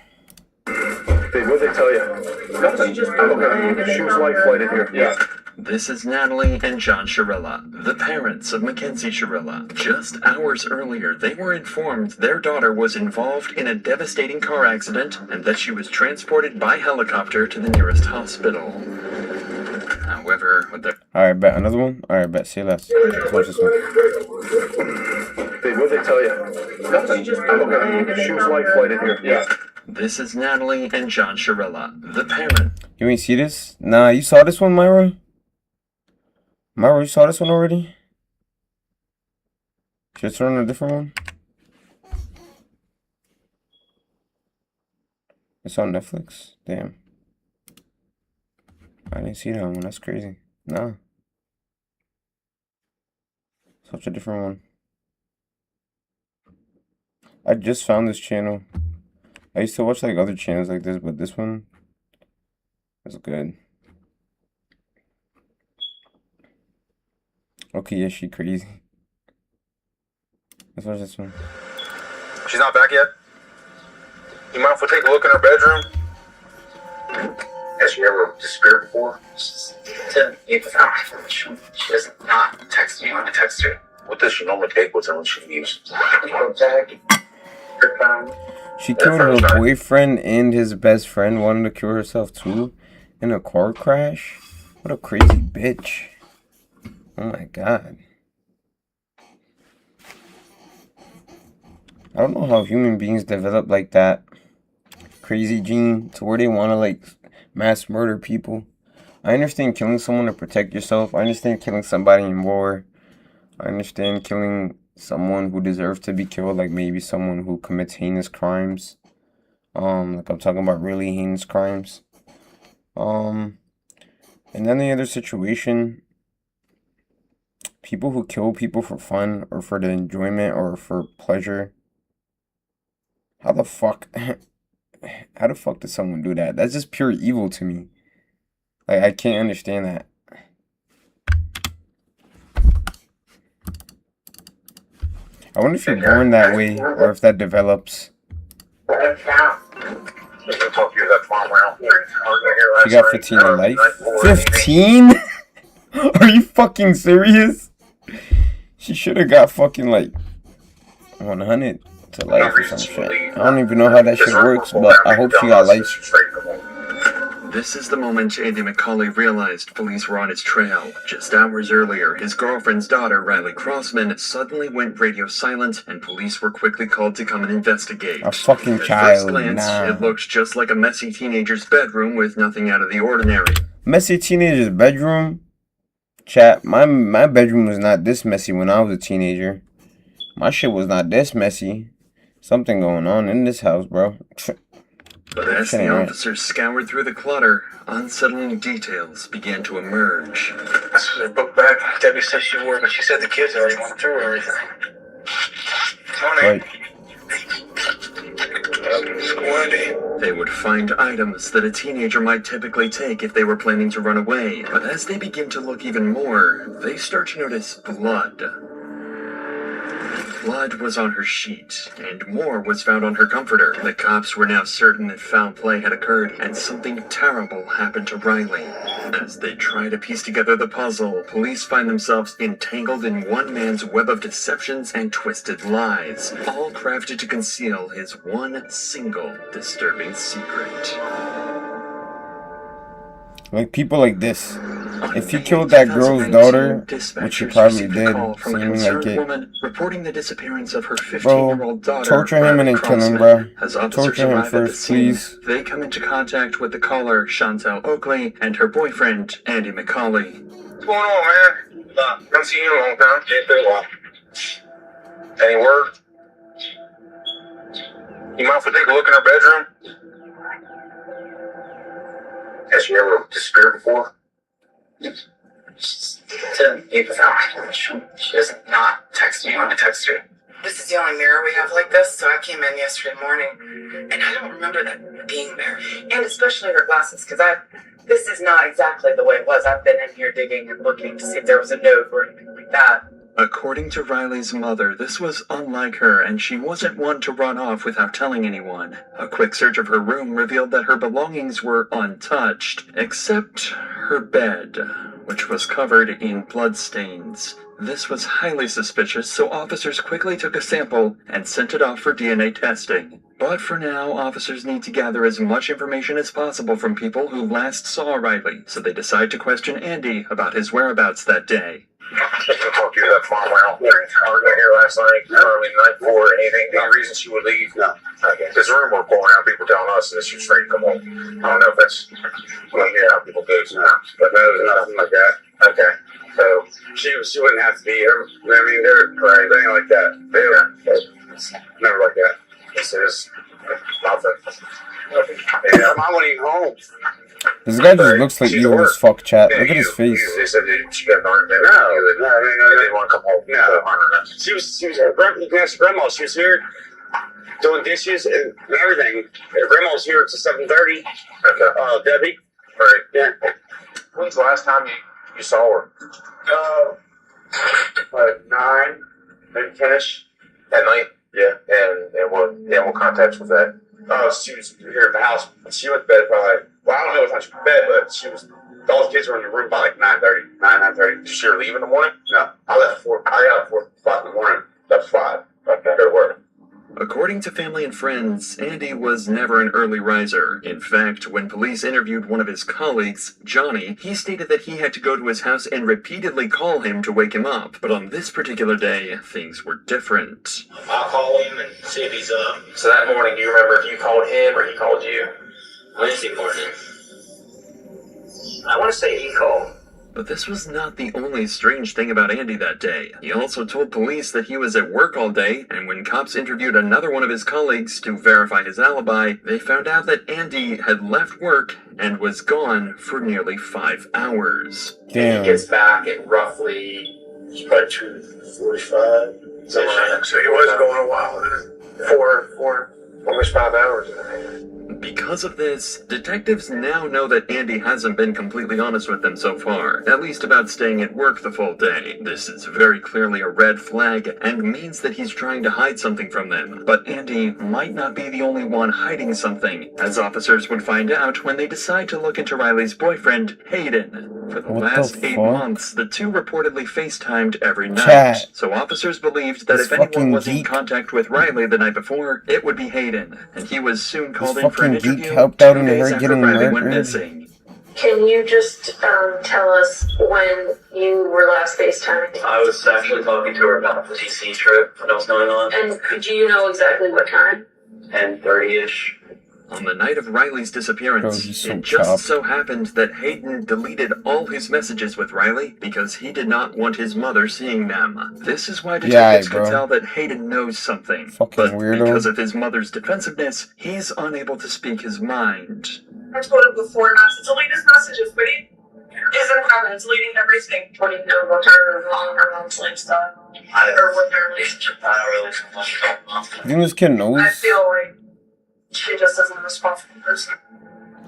Hey, what'd they tell you? Nothing. Okay. She was life flighted here. Yeah. This is Natalie and John Shirilla, the parents of Mackenzie Shirilla. Just hours earlier, they were informed their daughter was involved in a devastating car accident and that she was transported by helicopter to the nearest hospital. However, with their... Alright, bet. Another one? Alright, bet. See you last. Let's watch this one. Hey, what'd they tell you? Nothing. Okay. She was life flighted here. Yeah. This is Natalie and John Shirilla, the parent. You ain't see this? Nah, you saw this one, Myra? Myra, you saw this one already? Should I turn on a different one? It's on Netflix? Damn. I didn't see that one. That's crazy. Nah. Such a different one. I just found this channel. I used to watch like other channels like this, but this one is good. Okay, yeah, she crazy. Let's watch this one. She's not back yet? You mind if we take a look in her bedroom? Has she ever disappeared before? She does not text me when I text her. What does she normally take with her when she leaves? She killed her boyfriend and his best friend, wanted to kill herself too in a car crash. What a crazy bitch. Oh my god. I don't know how human beings develop like that crazy gene to where they want to like mass murder people. I understand killing someone to protect yourself. I understand killing somebody in war. I understand killing someone who deserves to be killed, like maybe someone who commits heinous crimes. Like I'm talking about really heinous crimes. In any other situation, people who kill people for fun or for the enjoyment or for pleasure, how the fuck did someone do that? That's just pure evil to me. Like, I can't understand that. I wonder if you're born that way or if that develops. She got 15 in life? 15? Are you fucking serious? She should have got fucking like 100 to life or some shit. I don't even know how that shit works, but I hope she got life. This is the moment Andy McCauley realized police were on his trail. Just hours earlier, his girlfriend's daughter, Riley Crossman, suddenly went radio silent, and police were quickly called to come and investigate. A fucking At child, first glance, nah. it looked just like a messy teenager's bedroom with nothing out of the ordinary. Messy teenager's bedroom? Chat, my bedroom was not this messy when I was a teenager. My shit was not this messy. Something going on in this house, bro. But as the officers scoured through the clutter, unsettling details began to emerge. I saw the book back. Debbie said she wore, but she said the kids already went through everything. Tony. They would find items that a teenager might typically take if they were planning to run away, but as they begin to look even more, they start to notice blood. Blood was on her sheet, and more was found on her comforter. The cops were now certain that foul play had occurred, and something terrible happened to Riley. As they try to piece together the puzzle, police find themselves entangled in one man's web of deceptions and twisted lies, all crafted to conceal his one single disturbing secret. Like people like this. If he killed that girl's daughter, which he probably did, seeming like it, reporting the disappearance of her 15-year-old daughter. Torture him and then kill him, bro. Torture him first, please. They come into contact with the caller, Chantel Oakley, and her boyfriend, Andy McCauley. What's going on, man? Haven't seen you in a long time. Ain't been a while. Any word? You mind if we take a look in her bedroom? Has she ever disappeared before? She does not text me when I text her. This is the only mirror we have like this, so I came in yesterday morning, and I don't remember that being there. And especially her glasses, because this is not exactly the way it was. I've been in here digging and looking to see if there was a note or anything like that. According to Riley's mother, this was unlike her, and she wasn't one to run off without telling anyone. A quick search of her room revealed that her belongings were untouched, except her bed, which was covered in bloodstains. This was highly suspicious, so officers quickly took a sample and sent it off for DNA testing. But for now, officers need to gather as much information as possible from people who last saw Riley, so they decide to question Andy about his whereabouts that day. I didn't talk to you that far well. I was here last night, early the night before, anything, any reason she would leave? No. Okay. This rumor going out, people telling us that she was straight to come home. I don't know if that's, well, yeah, how people go sometimes, but no, nothing like that. Okay. So she wouldn't have to be here. I mean, they're anything like that. Yeah. Never like that. This is nothing. Yeah, I wasn't even home. This guy just looks like evil as fuck, chat. Look at his face. They said she got darn there. No, they didn't want to come home. No. She was at grandma. She was here doing dishes and everything. Grandma was here till 7:30. Okay. Debbie. Right. Yeah. When's the last time you saw her? Like 9, maybe 10ish. At night? Yeah. And what context was that? Oh, she was here at the house. She went to bed probably. Well, I don't know what time she went to bed, but she was. All the kids were in the room by like 9:30. Did she leave in the morning? No, I left at 4. I got up 4 o'clock in the morning. That's 5. Okay, go to work. According to family and friends, Andy was never an early riser. In fact, when police interviewed one of his colleagues, Johnny, he stated that he had to go to his house and repeatedly call him to wake him up. But on this particular day, things were different. I'll call him and see if he's up. So that morning, do you remember if you called him or he called you? Wednesday morning. I want to say he called. But this was not the only strange thing about Andy that day. He also told police that he was at work all day, and when cops interviewed another one of his colleagues to verify his alibi, they found out that Andy had left work and was gone for nearly 5 hours. Damn. He gets back at roughly, probably 2:45. So he was going a while. Almost 5 hours. Because of this, detectives now know that Andy hasn't been completely honest with them so far, at least about staying at work the full day. This is very clearly a red flag and means that he's trying to hide something from them. But Andy might not be the only one hiding something, as officers would find out when they decide to look into Riley's boyfriend, Hayden. For the last 8 months, the two reportedly FaceTimed every night. Chat. So officers believed that if anyone was in contact with Riley the night before, it would be Hayden, and he was soon called in for an interview helped out in 2 days her after getting Riley went murdered. missing. Can you just tell us when you were last FaceTiming? I was actually talking to her about the DC trip that was going on. And do you know exactly what time? 10:30ish. On the night of Riley's disappearance, Bro, he's so it just chopped. so happened that Hayden deleted all his messages with Riley because he did not want his mother seeing them. This is why detectives could tell that Hayden knows something. Fucking but weirdo. because of his mother's defensiveness, he's unable to speak his mind. I told him before not to delete his messages, but he isn't having deleting everything. What do you know about her mom's lifestyle? Or with her relationship? I don't really know much about mom. You think this kid knows? I feel like she just isn't a responsible person.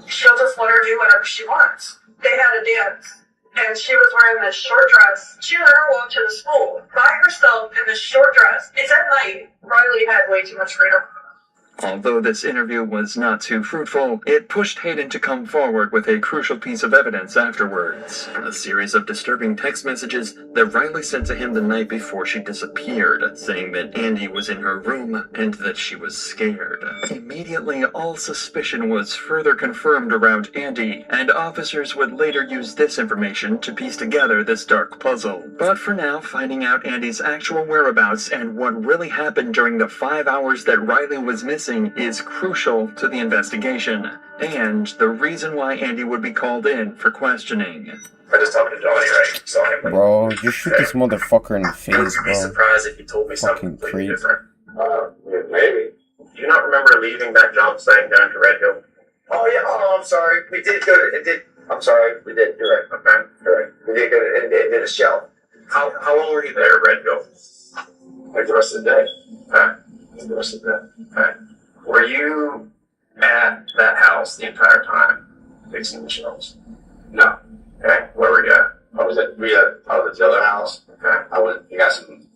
She'll just let her do whatever she wants. They had a dance, and she was wearing this short dress. She let her walk to the school by herself in this short dress. It's at night. Riley had way too much freedom. Although this interview was not too fruitful, it pushed Hayden to come forward with a crucial piece of evidence afterwards. A series of disturbing text messages that Riley sent to him the night before she disappeared, saying that Andy was in her room and that she was scared. Immediately, all suspicion was further confirmed around Andy, and officers would later use this information to piece together this dark puzzle. But for now, finding out Andy's actual whereabouts and what really happened during the 5 hours that Riley was missing is crucial to the investigation, and the reason why Andy would be called in for questioning. I just talked to Johnny, right? Saw him. Bro, just shoot this motherfucker in the face, I wouldn't be bro. surprised if you told me something Fucking completely creep. different. Maybe. Do you not remember leaving that jump site down to Red Hill? Oh yeah. Oh, I'm sorry. We did go to. It did. I'm sorry. We did. You're right. Okay. You're right. We did go to. It did a shell. How long were you there at Red Hill? Like the rest of the day. Okay. The rest of the day. Okay. Were you at that house the entire time, fixing the shelves? No. Okay. Where were you at? I was at the other house. Okay. I went. You got some.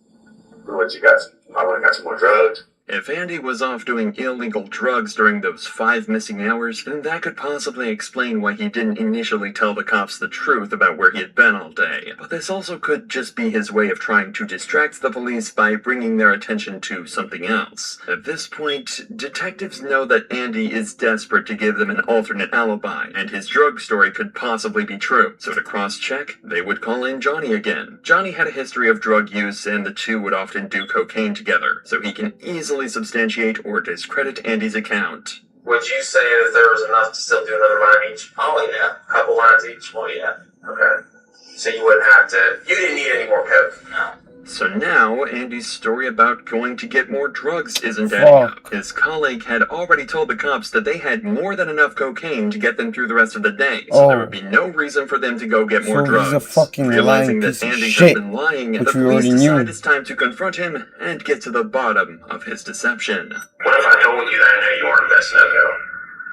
What you got? I went and got some more drugs. If Andy was off doing illegal drugs during those 5 missing hours, then that could possibly explain why he didn't initially tell the cops the truth about where he had been all day. But this also could just be his way of trying to distract the police by bringing their attention to something else. At this point, detectives know that Andy is desperate to give them an alternate alibi, and his drug story could possibly be true. So to cross-check, they would call in Johnny again. Johnny had a history of drug use, and the two would often do cocaine together, so he can easily substantiate or discredit Andy's account. Would you say that there was enough to still do another line each? Oh yeah. Couple lines each? Oh yeah. Okay. So you wouldn't have to, you didn't need any more coke? No. So now, Andy's story about going to get more drugs isn't adding up. His colleague had already told the cops that they had more than enough cocaine to get them through the rest of the day, so there would be no reason for them to go get more drugs. He's a fucking Realizing lying that piece of Andy shit, has been lying, the which we police already decide knew. it's time to confront him and get to the bottom of his deception. What if I told you that I know you weren't investing in it,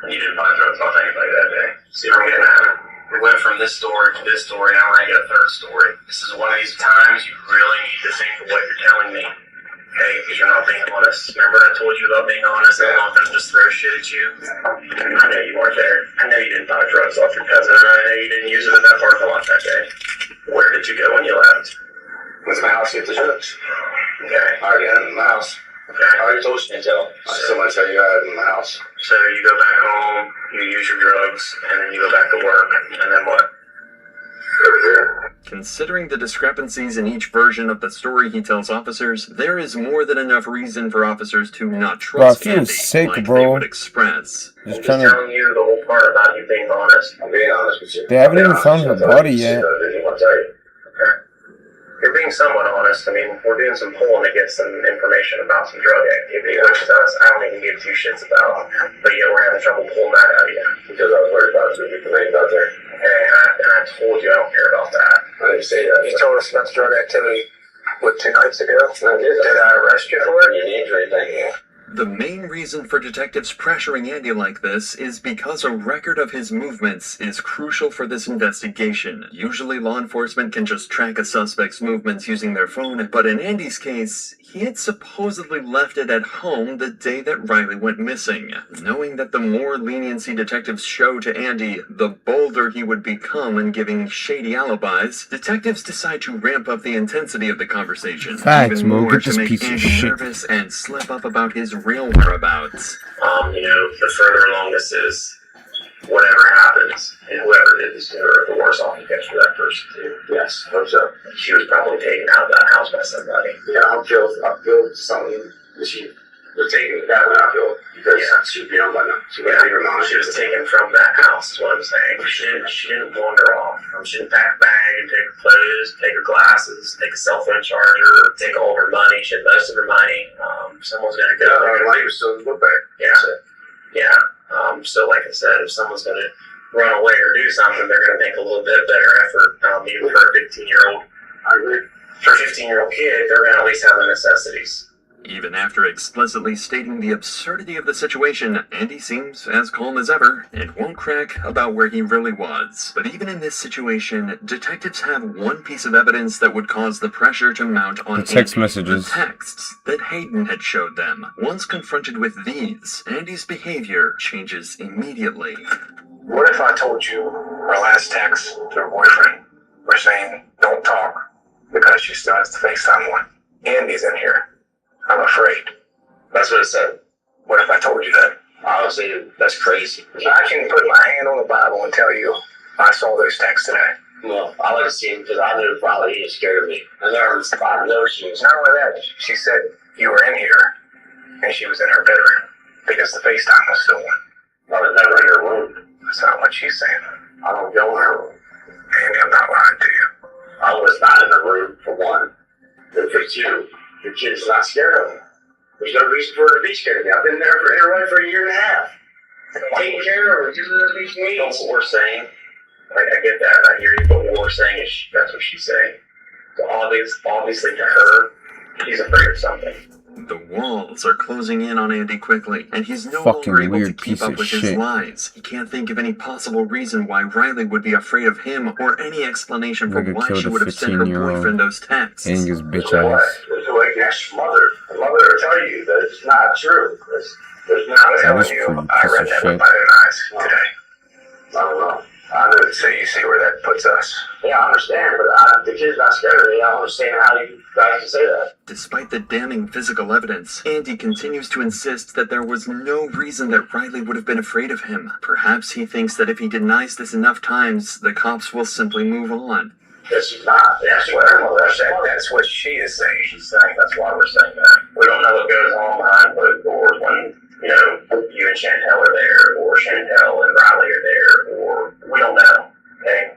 and you didn't buy drugs off anybody that day? See, we're getting at it. We went from this story to this story, now we're going to get a third story. This is one of these times you really need to think of what you're telling me. Okay, because you're not being honest. Remember I told you about being honest and I'm not going to just throw shit at you? I know you weren't there. I know you didn't buy drugs off your cousin, and I know you didn't use them in that parking lot that day. Where did you go when you left? Went to my house to get the drugs. Okay. I already had them in my house. Okay. I already told you to tell. Somebody tell you I had them in my house. So you go back home, you use your drugs, and then you go back to work, and then what? Over here. Considering the discrepancies in each version of the story he tells officers, there is more than enough reason for officers to not trust Bro, I feel Andy sick, like bro. they would express. Just I'm just telling you the whole part about you being honest. I'm being honest with you. They haven't even found her body yet. Okay. You're being somewhat honest. I mean, we're doing some polling to get some information about some drug activity, which is I don't even give two shits about. But yeah, we're having trouble pulling that out of you. Because I was worried about it because they got there. Okay, and I told you I don't care about that. I didn't say that. You told us about the drug activity, what, 2 nights ago? Did I arrest you for it? You didn't do anything. The main reason for detectives pressuring Andy like this is because a record of his movements is crucial for this investigation. Usually law enforcement can just track a suspect's movements using their phone, but in Andy's case, he had supposedly left it at home the day that Riley went missing. Knowing that the more leniency detectives show to Andy, the bolder he would become in giving shady alibis, detectives decide to ramp up the intensity of the conversation. Facts, even Mo. more Get to this make piece of Andy shit. nervous and slip up about his real whereabouts. You know, the further along this is, whatever happens, and whoever it is, the worse off it gets for that person too. Yes, I hope so. She was probably taken out of that house by somebody. Yeah, I feel something that she was taken out of that field because She was taken from that house, is what I'm saying. She didn't wander off. She didn't pack a bag and take her clothes, take her glasses, take a cell phone charger, take all her money. She had most of her money. Someone's going to go. Her money was still in the book bag. Yeah. So like I said, if someone's going to run away or do something, they're going to make a little bit better effort. Even for a 15-year-old. I agree. For a 15-year-old kid, they're going to at least have the necessities. Even after explicitly stating the absurdity of the situation, Andy seems as calm as ever and won't crack about where he really was. But even in this situation, detectives have one piece of evidence that would cause the pressure to mount on The text Andy. messages. The texts that Hayden had showed them. Once confronted with these, Andy's behavior changes immediately. What if I told you our last text to her boyfriend? We're saying, don't talk, because she still has the FaceTime one. Andy's in here. I'm afraid. That's what it said. What if I told you that? Honestly, that's crazy. I can put my hand on the Bible and tell you I saw those texts today. Well, I like to see him because I knew probably he was scared of me. And there was no shoes. Not only that, she said you were in here and she was in her bedroom because the FaceTime was still on. I was never in her room. That's not what she's saying. I don't go in her room. Andy, I'm not lying to you. I was not in the room, for one. And for two, the kid's not scared of me. There's no reason for her to be scared of me. I've been there for her for a year and a half. Taking care of her, giving her these meals. That's what we're saying. I get that, I hear you, but what we're saying is that's what she's saying. So obviously to her, he's afraid of something. The walls are closing in on Andy quickly, and he's no Fucking longer able to weird keep piece up of with his shit. lies. He can't think of any possible reason why Riley would be afraid of him, or any explanation for Nigga why killed she a would have sent her 15-year-old. boyfriend those texts. And his bitch So what? ass. There's a way to ask your mother. The mother will tell you that it's not true. There's not That telling was you. pretty I piece read of that shit. with my own eyes today. I don't know. I know. So you see where that puts us. Yeah, I understand, but the kid's not scared of me. I don't understand how you guys can say that. Despite the damning physical evidence, Andy continues to insist that there was no reason that Riley would have been afraid of him. Perhaps he thinks that if he denies this enough times, the cops will simply move on. Yes, she's not. That's what she is saying. She's saying that's why we're saying that. We don't know what goes on behind closed doors when, you and Chantel are there, or Chantel and Riley are there, or we don't know. Okay?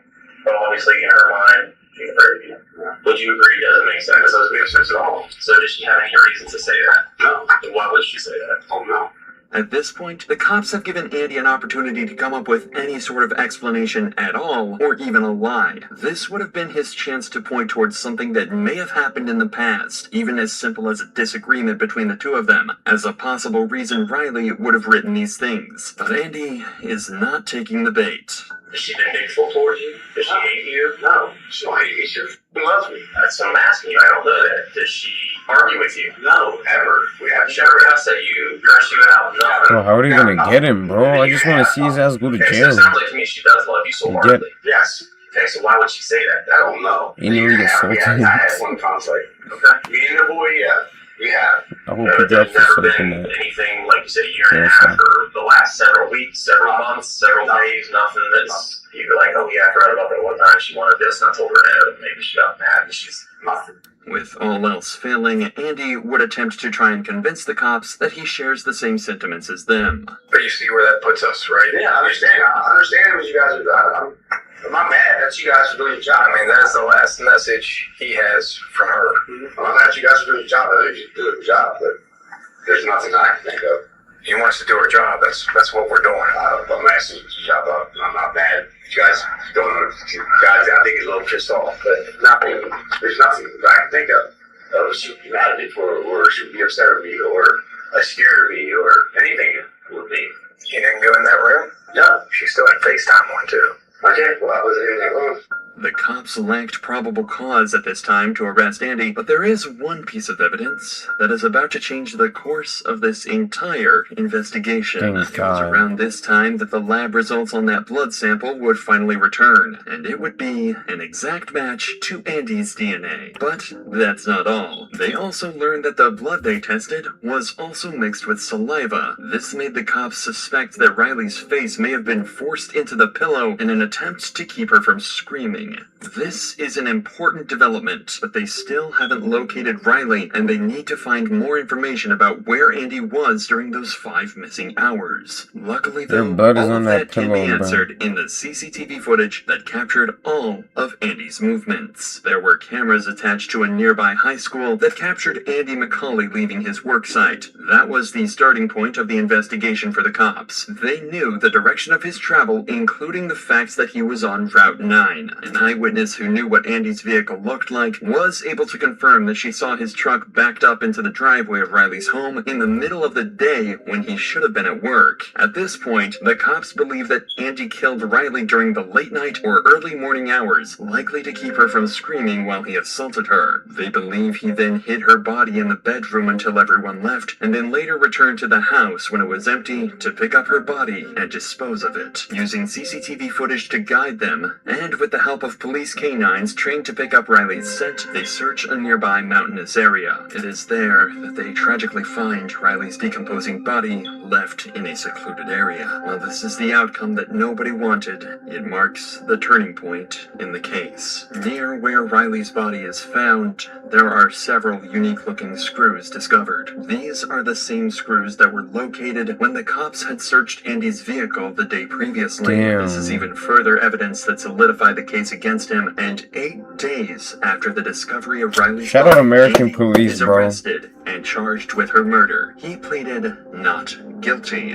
But obviously, in her mind, she's afraid of you. Would you agree doesn't make sense? It doesn't make sense at all. So does she have any reason to say that? No. Then why would she say that? Oh, no. At this point, the cops have given Andy an opportunity to come up with any sort of explanation at all, or even a lie. This would have been his chance to point towards something that may have happened in the past, even as simple as a disagreement between the two of them, as a possible reason Riley would have written these things. But Andy is not taking the bait. Has she been hateful towards you? Does she hate you? No. She don't hate me. She loves me. That's what I'm asking you. I don't know that. Does she argue with you? No, ever. We have never cussed at you, curse you out, nothing. Bro, how are they gonna get him, bro? I just want to see his ass go to Okay, so jail. it sounds like to me she does love you so And hardly. Yes. Okay, so why would she say that? I don't know. You know he gets salty. I had one conflict. Okay. Me and the boy, yeah. We have. I hope he drops There's never something been that. anything, like you said, a year and a Yeah, half, or the last several weeks, several months, several days, nothing that's you're like, oh yeah, I forgot about that one time she wanted this, and I told her no, maybe she got mad, and she's nothing. With all else failing, Andy would attempt to try and convince the cops that he shares the same sentiments as them. But you see where that puts us, right? Yeah, I understand. I understand what you guys are doing. I'm not mad that you guys are doing your job. I mean, that is the last message he has from her. I'm not mad that you guys are doing your job. I think you're doing your job, but there's nothing I can think of. He wants to do her job. That's what we're doing. I'm asking your job. I'm not mad. You guys don't know. Guys, I think he's a little pissed off, but there's nothing I can think of. She would be mad at me for, or she would be upset with me, or scared of me, or anything with me. You didn't go in that room? No. She still had FaceTime one, too. Okay, well, I wasn't in that room. The cops lacked probable cause at this time to arrest Andy, but there is one piece of evidence that is about to change the course of this entire investigation. Thank It was God. around this time that the lab results on that blood sample would finally return, and it would be an exact match to Andy's DNA. But that's not all. They also learned that the blood they tested was also mixed with saliva. This made the cops suspect that Riley's face may have been forced into the pillow in an attempt to keep her from screaming. following. This is an important development, but they still haven't located Riley, and they need to find more information about where Andy was during those 5 missing hours. Luckily, though, Your blood is all on of that that can pillow, be bro. answered in the CCTV footage that captured all of Andy's movements. There were cameras attached to a nearby high school that captured Andy McCauley leaving his work site. That was the starting point of the investigation for the cops. They knew the direction of his travel, including the facts that he was on Route 9. An eyewitness who knew what Andy's vehicle looked like was able to confirm that she saw his truck backed up into the driveway of Riley's home in the middle of the day when he should have been at work. At this point, the cops believe that Andy killed Riley during the late night or early morning hours, likely to keep her from screaming while he assaulted her. They believe he then hid her body in the bedroom until everyone left, and then later returned to the house when it was empty to pick up her body and dispose of it. Using CCTV footage to guide them, and with the help of police canines trained to pick up Riley's scent, they search a nearby mountainous area. It is there that they tragically find Riley's decomposing body left in a secluded area. While this is the outcome that nobody wanted, it marks the turning point in the case. Near where Riley's body is found, there are several unique-looking screws discovered. These are the same screws that were located when the cops had searched Andy's vehicle the day previously. Damn. This is even further evidence that solidified the case against him, and 8 days after the discovery of Riley's Shout out body, American Andy police, is bro. arrested and charged with her murder. He pleaded not guilty.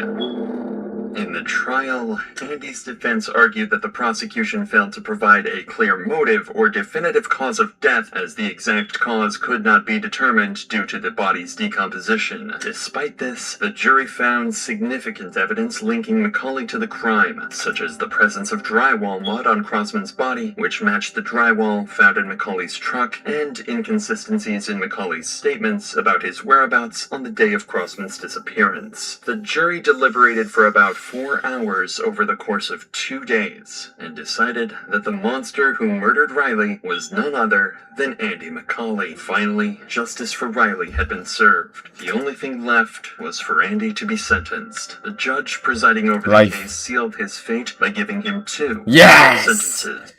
In the trial, Andy's defense argued that the prosecution failed to provide a clear motive or definitive cause of death, as the exact cause could not be determined due to the body's decomposition. Despite this, the jury found significant evidence linking McCauley to the crime, such as the presence of drywall mud on Crossman's body, which matched the drywall found in McCauley's truck, and inconsistencies in McCauley's statements about his whereabouts on the day of Crossman's disappearance. The jury deliberated for about 4 hours over the course of 2 days, and decided that the monster who murdered Riley was none other than Andy McCauley. Finally, justice for Riley had been served. The only thing left was for Andy to be sentenced. The judge presiding over the case sealed his fate by giving him 2 sentences.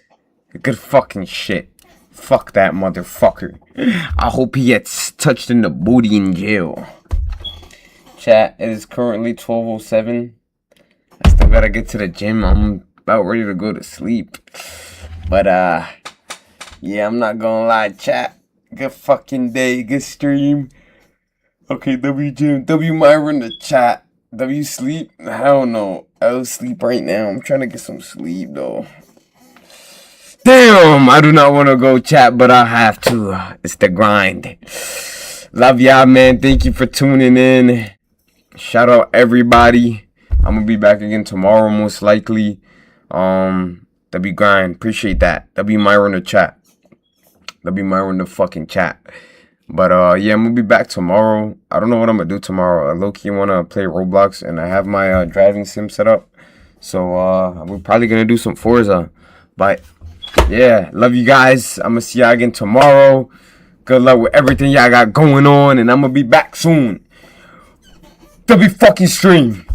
Good fucking shit. Fuck that motherfucker. I hope he gets touched in the booty in jail. Chat, it is currently 12:07. I still gotta get to the gym. I'm about ready to go to sleep. But, yeah, I'm not gonna lie, chat. Good fucking day, good stream. Okay, W Jim, W Myra in the chat. W sleep? Hell no. I'll sleep right now. I'm trying to get some sleep, though. Damn, I do not want to go, chat, but I have to. It's the grind. Love y'all, man. Thank you for tuning in. Shout out everybody. I'm gonna be back again tomorrow, most likely. W grind. Appreciate that. W Myra in the chat. W Myra in the fucking chat. But yeah, I'm gonna be back tomorrow. I don't know what I'm gonna do tomorrow. I low-key wanna play Roblox, and I have my driving sim set up. So we're probably gonna do some Forza. But yeah, love you guys. I'm gonna see y'all again tomorrow. Good luck with everything y'all got going on, and I'm gonna be back soon. W fucking stream.